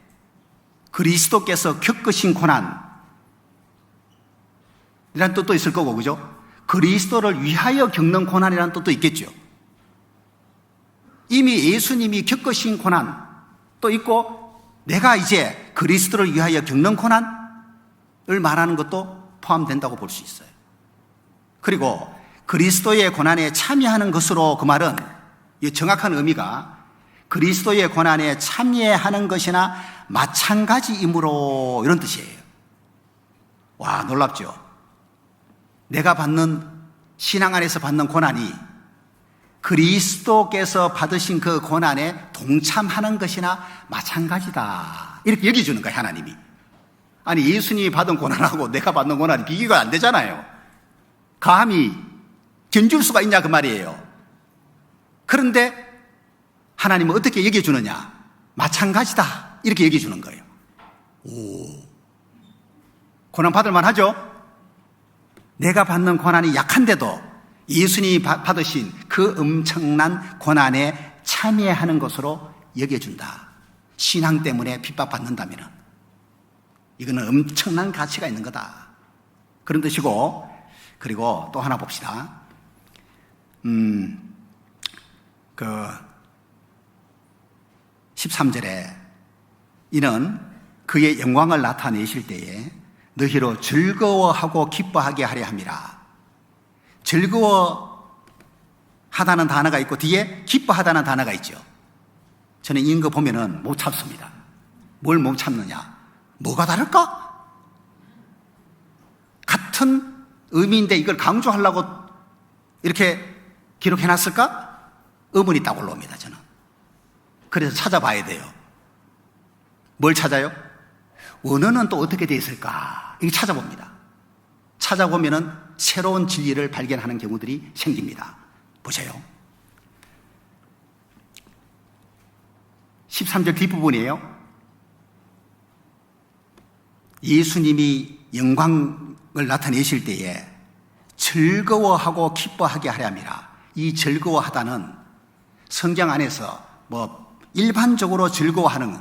그리스도께서 겪으신 고난이란 뜻도 있을 거고, 그죠? 그리스도를 위하여 겪는 고난이란 뜻도 있겠죠. 이미 예수님이 겪으신 고난도 있고 내가 이제 그리스도를 위하여 겪는 고난을 말하는 것도 포함된다고 볼 수 있어요. 그리고 그리스도의 고난에 참여하는 것으로, 그 말은 이 정확한 의미가 그리스도의 고난에 참여하는 것이나 마찬가지이므로, 이런 뜻이에요. 와, 놀랍죠? 내가 받는, 신앙 안에서 받는 고난이 그리스도께서 받으신 그 고난에 동참하는 것이나 마찬가지다, 이렇게 여겨주는 거예요, 하나님이. 아니, 예수님이 받은 고난하고 내가 받는 고난이 비교가 안 되잖아요. 감히 견줄 수가 있냐, 그 말이에요. 그런데 하나님은 어떻게 여겨주느냐? 마찬가지다, 이렇게 여겨주는 거예요. 오, 고난 받을만 하죠? 내가 받는 고난이 약한데도 예수님이 받으신 그 엄청난 고난에 참여하는 것으로 여겨준다. 신앙 때문에 핍박받는다면 이거는 엄청난 가치가 있는 거다, 그런 뜻이고, 그리고 또 하나 봅시다. 13절에 이는 그의 영광을 나타내실 때에 너희로 즐거워하고 기뻐하게 하려 함이라. 즐거워하다는 단어가 있고 뒤에 기뻐하다는 단어가 있죠. 저는 이거 보면은 못 참습니다. 뭘 못 참느냐? 뭐가 다를까? 같은 의미인데 이걸 강조하려고 이렇게 기록해놨을까? 의문이 딱 올라옵니다, 저는. 그래서 찾아봐야 돼요. 뭘 찾아요? 원어는 또 어떻게 되어 있을까? 이게 찾아봅니다. 찾아보면은 새로운 진리를 발견하는 경우들이 생깁니다. 보세요. 13절 뒷부분이에요. 예수님이 영광을 나타내실 때에 즐거워하고 기뻐하게 하려 함이라. 이 즐거워하다는 성경 안에서 일반적으로 즐거워하는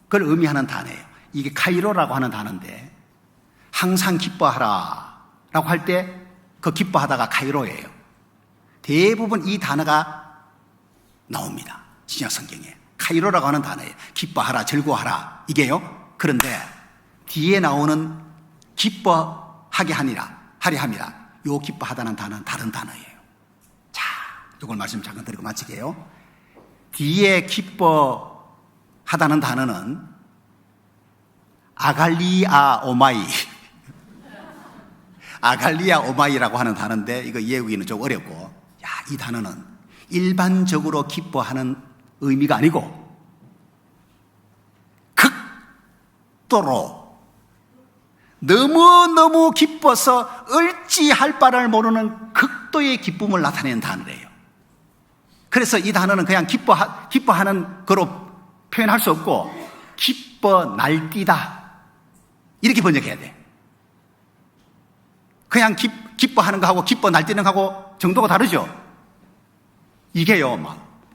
걸 의미하는 단어예요. 이게 카이로라고 하는 단어인데, 항상 기뻐하라 라고 할 때 그 기뻐하다가 카이로예요. 대부분 이 단어가 나옵니다, 신약 성경에. 카이로라고 하는 단어예요. 기뻐하라, 즐거워하라, 이게요. 그런데 뒤에 나오는 기뻐하게 하리라 함이라, 요 기뻐하다는 단어는 다른 단어예요. 자, 이걸 말씀 잠깐 드리고 마치게요. 뒤에 기뻐하다는 단어는 아갈리아 오마이 아갈리아 오마이라고 하는 단어인데, 이거 이해하기는 좀 어렵고, 이 단어는 일반적으로 기뻐하는 의미가 아니고 극도로 너무너무 기뻐서 어찌할 바를 모르는 극도의 기쁨을 나타내는 단어예요. 그래서 이 단어는 그냥 기뻐하는 거로 표현할 수 없고, 기뻐 날뛰다, 이렇게 번역해야 돼. 그냥 기뻐하는 거하고 기뻐 날뛰는 거하고 정도가 다르죠. 이게요,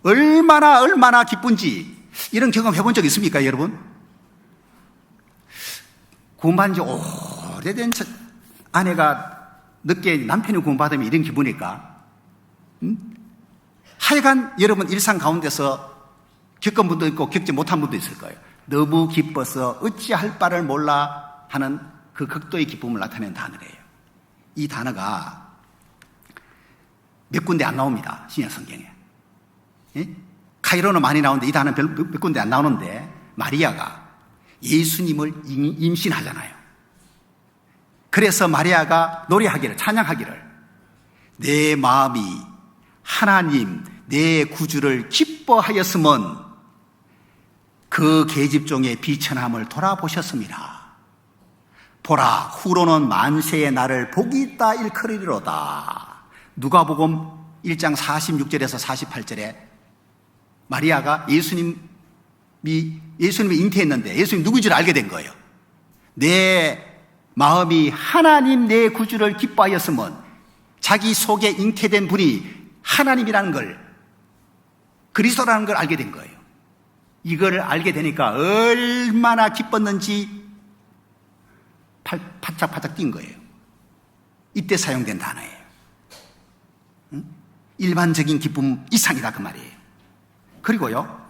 얼마나 기쁜지, 이런 경험 해본 적 있습니까, 여러분? 구원받은 지 오래된 아내가 늦게 남편이 구원받으면 이런 기분일까? 하여간 여러분 일상 가운데서 겪은 분도 있고 겪지 못한 분도 있을 거예요. 너무 기뻐서 어찌할 바를 몰라 하는 그 극도의 기쁨을 나타내는 단어예요. 이 단어가 몇 군데 안 나옵니다, 신약 성경에. 카이로는 많이 나오는데 이 단어는 몇 군데 안 나오는데, 마리아가 예수님을 임신하잖아요. 그래서 마리아가 노래하기를, 찬양하기를, 내 마음이 하나님 내 구주를 기뻐하였으면 그 계집종의 비천함을 돌아보셨습니다. 보라, 후로는 만세의 나를 복이 있다 일컬으리로다. 누가복음 1장 46절에서 48절에 마리아가 예수님이 잉태했는데 예수님이 누구인 줄 알게 된 거예요. 내 마음이 하나님 내 구주를 기뻐하였으면, 자기 속에 잉태된 분이 하나님이라는 걸, 그리스도라는 걸 알게 된 거예요. 이걸 알게 되니까 얼마나 기뻤는지 파짝파짝 뛴 거예요. 이때 사용된 단어예요. 일반적인 기쁨 이상이다, 그 말이에요. 그리고요,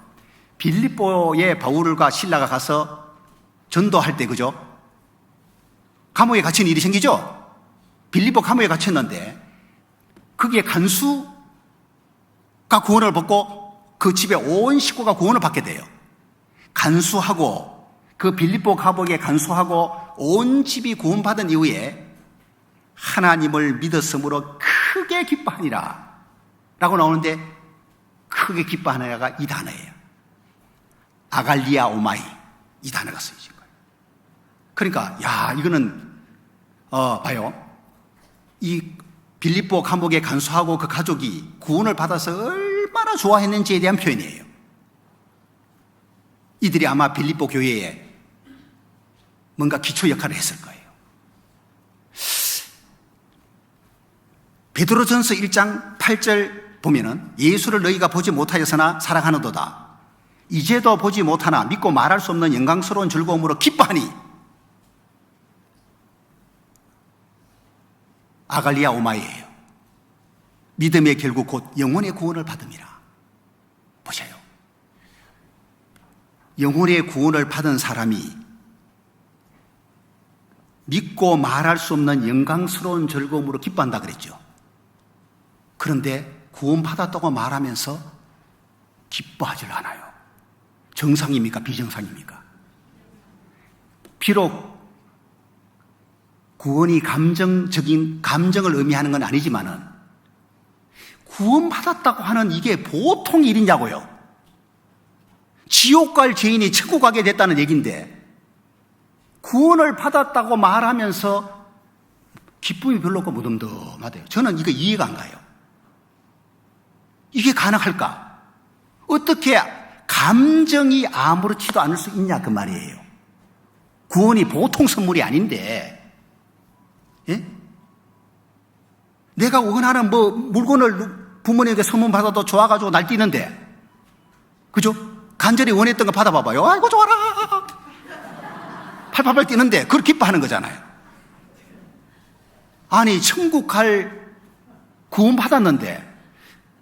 빌립보에 바울과 실라가 가서 전도할 때, 그죠? 감옥에 갇힌 일이 생기죠? 빌립보 감옥에 갇혔는데 거기에 간수가 구원을 받고 그 집에 온 식구가 구원을 받게 돼요. 간수하고 그 빌립보 감옥에 간수하고 온 집이 구원받은 이후에 하나님을 믿었으므로 크게 기뻐하니라 라고 나오는데, 크게 기뻐하느냐가 이 단어예요. 아갈리아 오마이, 이 단어가 쓰여진 거예요. 그러니까 이거는 봐요. 이 빌립보 감옥에 간수하고 그 가족이 구원을 받아서 얼마나 좋아했는지에 대한 표현이에요. 이들이 아마 빌립보 교회에 뭔가 기초 역할을 했을 거예요. 베드로전서 1장 8절 보면은 예수를 너희가 보지 못하였으나 사랑하는도다. 이제도 보지 못하나 믿고 말할 수 없는 영광스러운 즐거움으로 기뻐하니. 아갈리아 오마이예요. 믿음의 결국 곧 영혼의 구원을 받음이라. 보세요. 영혼의 구원을 받은 사람이 믿고 말할 수 없는 영광스러운 즐거움으로 기뻐한다 그랬죠. 그런데 구원받았다고 말하면서 기뻐하질 않아요. 정상입니까? 비정상입니까? 비록 구원이 감정적인 감정을 의미하는 건 아니지만은 구원받았다고 하는 이게 보통 일이냐고요. 지옥 갈 죄인이 천국 가게 됐다는 얘기인데 구원을 받았다고 말하면서 기쁨이 별로 없고 무덤덤하대요. 저는 이거 이해가 안 가요. 이게 가능할까? 어떻게 감정이 아무렇지도 않을 수 있냐 그 말이에요. 구원이 보통 선물이 아닌데, 예? 내가 원하는 물건을 부모님에게 선물 받아도 좋아가지고 날뛰는데, 그죠? 간절히 원했던 거 받아봐봐요. 아이고 좋아라. 팔팔팔 뛰는데 그걸 기뻐하는 거잖아요. 아니 천국 갈 구원 받았는데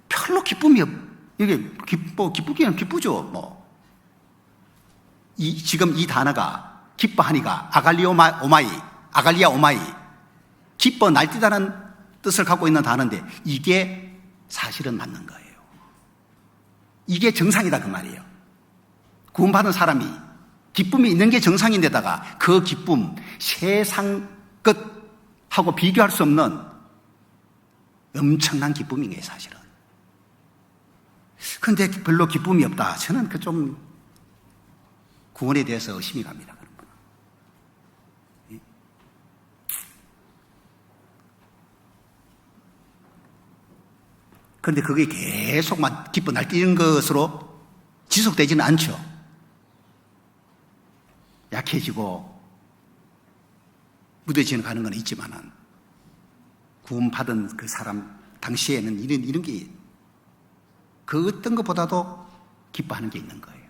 별로 기쁨이 이게 기쁘기는 기쁘죠. 지금 이 단어가 기뻐하니가 아갈리아 오마이, 기뻐 날뛰다는 뜻을 갖고 있는 단어인데 이게 사실은 맞는 거예요. 이게 정상이다 그 말이에요. 구원받은 사람이 기쁨이 있는 게 정상인데다가 그 기쁨 세상 끝하고 비교할 수 없는 엄청난 기쁨인 거예요 사실은. 그런데 별로 기쁨이 없다. 저는 그 좀 구원에 대해서 의심이 갑니다. 그런데 그게 계속만 기뻐 날뛰는 것으로 지속되지는 않죠. 약해지고 무뎌지는 가는 건 있지만은 구원받은 그 사람 당시에는 이런 게 그 어떤 것보다도 기뻐하는 게 있는 거예요.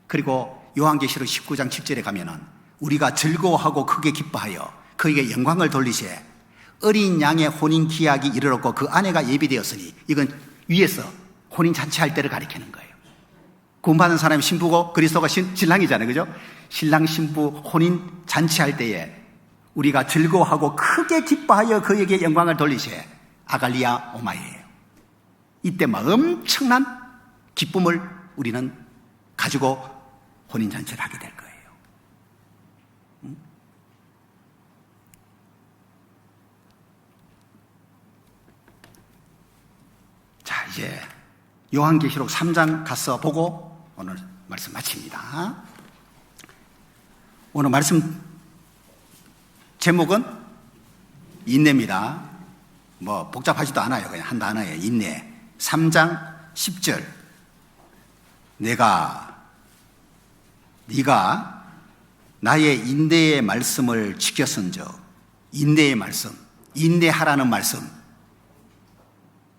그리고 요한계시록 19장 10절에 가면은 우리가 즐거워하고 크게 기뻐하여 그에게 영광을 돌리세 어린 양의 혼인 기약이 이르렀고 그 아내가 예비되었으니 이건 위에서 혼인 잔치할 때를 가리키는 거예요. 구원받은 사람이 신부고 그리스도가 신랑이잖아요. 그죠? 신랑 신부 혼인 잔치할 때에 우리가 즐거워하고 크게 기뻐하여 그에게 영광을 돌리세 아갈리아 오마이예요. 이때 막 엄청난 기쁨을 우리는 가지고 혼인 잔치를 하게 될 거예요. 자, 이제 요한계시록 3장 가서 보고 오늘 말씀 마칩니다. 오늘 말씀 제목은 인내입니다. 복잡하지도 않아요. 그냥 한 단어예요. 인내. 3장 10절. 네가 나의 인내의 말씀을 지켰은즉, 인내의 말씀, 인내하라는 말씀,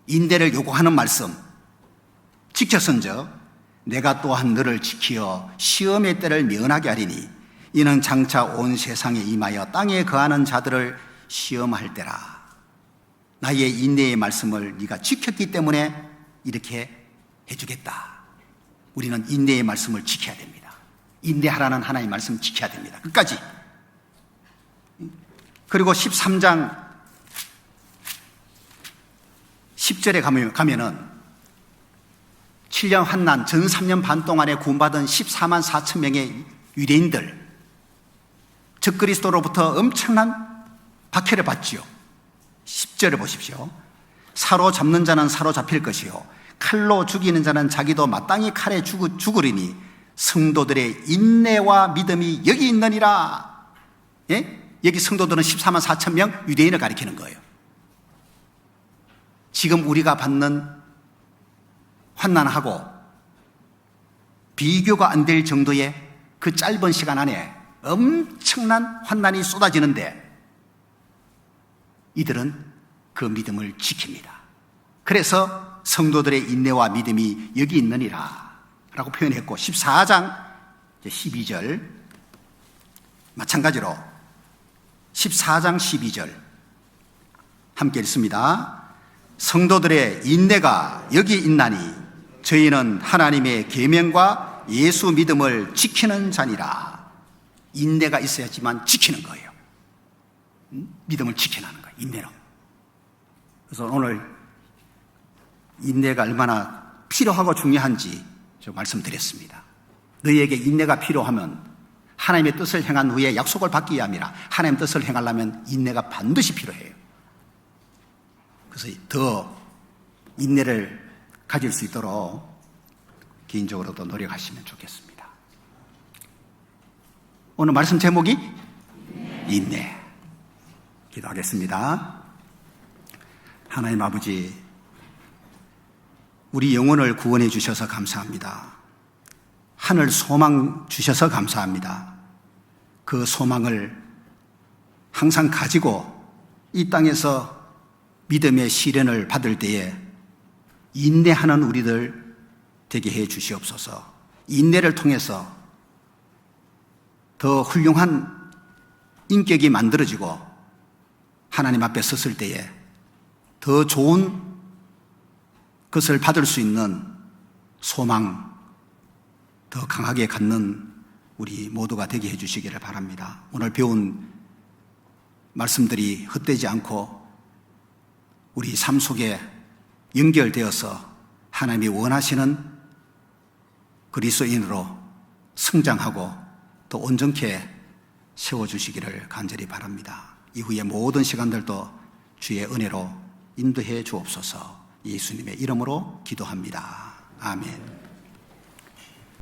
인내를 요구하는 말씀 지켰은즉 내가 또한 너를 지키어 시험의 때를 면하게 하리니 이는 장차 온 세상에 임하여 땅에 거하는 자들을 시험할 때라. 나의 인내의 말씀을 네가 지켰기 때문에 이렇게 해주겠다. 우리는 인내의 말씀을 지켜야 됩니다. 인내하라는 하나님의 말씀 지켜야 됩니다. 끝까지. 그리고 13장 10절에 가면은 7년 환난 전 3년 반 동안에 구원받은 14만 4천 명의 유대인들, 적그리스도로부터 엄청난 박해를 받지요. 10절을 보십시오. 사로잡는 자는 사로잡힐 것이요 칼로 죽이는 자는 자기도 마땅히 칼에 죽으리니 성도들의 인내와 믿음이 여기 있느니라. 예? 여기 성도들은 14만 4천 명 유대인을 가리키는 거예요. 지금 우리가 받는 환난하고 비교가 안 될 정도의 그 짧은 시간 안에 엄청난 환난이 쏟아지는데 이들은 그 믿음을 지킵니다. 그래서 성도들의 인내와 믿음이 여기 있느니라 라고 표현했고 14장 12절 마찬가지로 14장 12절 함께 읽습니다. 성도들의 인내가 여기 있나니 저희는 하나님의 계명과 예수 믿음을 지키는 자니라. 인내가 있어야지만 지키는 거예요. 믿음을 지켜나는 거예요. 인내로. 그래서 오늘 인내가 얼마나 필요하고 중요한지 좀 말씀드렸습니다. 너희에게 인내가 필요하면 하나님의 뜻을 행한 후에 약속을 받기 위함이라. 하나님의 뜻을 행하려면 인내가 반드시 필요해요. 그래서 더 인내를 가질 수 있도록 개인적으로도 노력하시면 좋겠습니다. 오늘 말씀 제목이 인내. 기도하겠습니다. 하나님 아버지, 우리 영혼을 구원해 주셔서 감사합니다. 하늘 소망 주셔서 감사합니다. 그 소망을 항상 가지고 이 땅에서 믿음의 시련을 받을 때에 인내하는 우리들 되게 해 주시옵소서. 인내를 통해서 더 훌륭한 인격이 만들어지고 하나님 앞에 섰을 때에 더 좋은 것을 받을 수 있는 소망 더 강하게 갖는 우리 모두가 되게 해 주시기를 바랍니다. 오늘 배운 말씀들이 헛되지 않고 우리 삶 속에 연결되어서 하나님이 원하시는 그리스도인으로 성장하고 또 온전케 세워주시기를 간절히 바랍니다. 이후의 모든 시간들도 주의 은혜로 인도해 주옵소서. 예수님의 이름으로 기도합니다. 아멘.